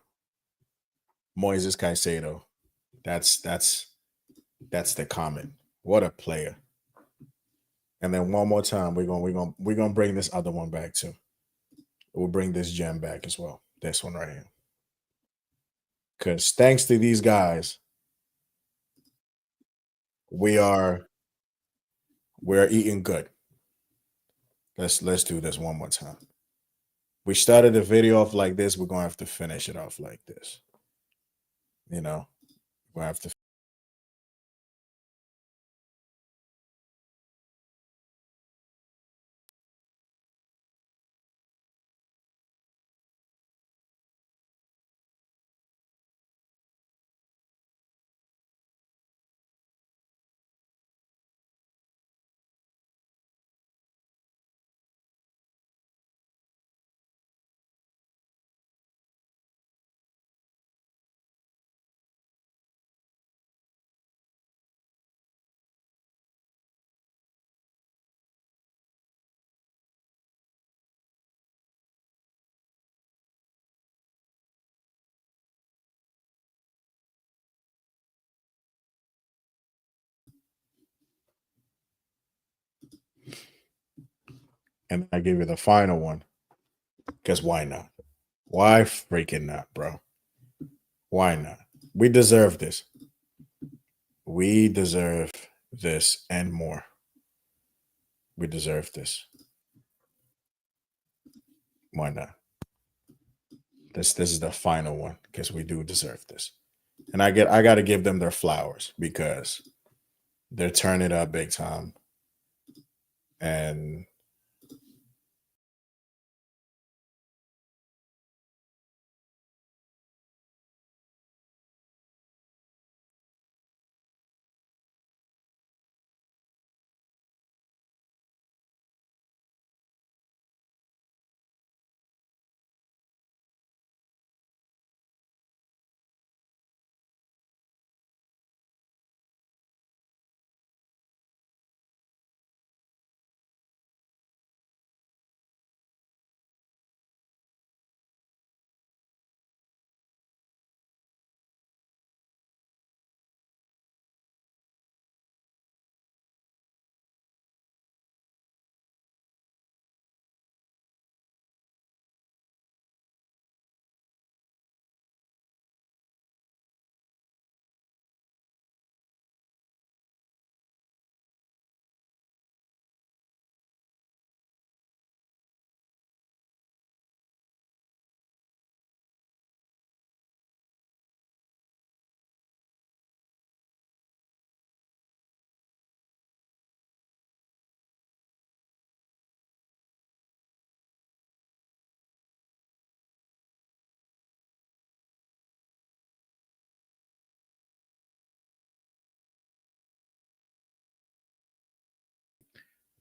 Moises Caicedo. That's the comment. What a player! And then one more time, we're gonna bring this other one back too. We'll bring this gem back as well. This one right here. Because thanks to these guys, we are we're eating good. Let's do this one more time. We started the video off like this. We're gonna have to finish it off like this. You know, we'll have to. And I give you the final one. Because why not? Why freaking not, bro? Why not? We deserve this. We deserve this and more. We deserve this. Why not? This is the final one because we do deserve this. And I got to give them their flowers because they're turning up big time. And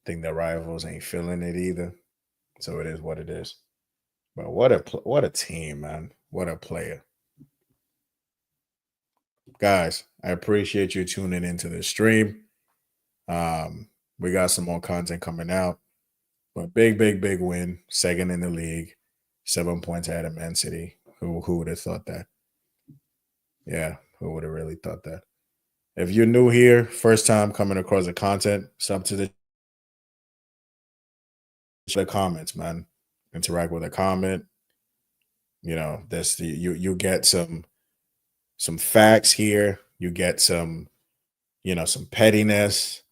Think the rivals ain't feeling it either. So it is what it is. But what a team, man. What a player. Guys, I appreciate you tuning into the stream. We got some more content coming out. But big win. Second in the league. 7 points ahead of Man City. Who would have thought that? Yeah, who would have really thought that? If you're new here, first time coming across the content, sub to the comments, man. Interact with a comment. You know, that's the you get some facts here. You get some, some pettiness.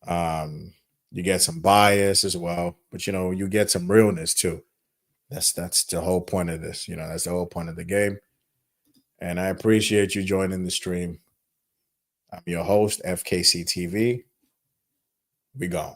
You get some bias as well, but you get some realness too. That's the whole point of this. That's the whole point of the game. And I appreciate you joining the stream. I'm your host, FKC TV. We gone.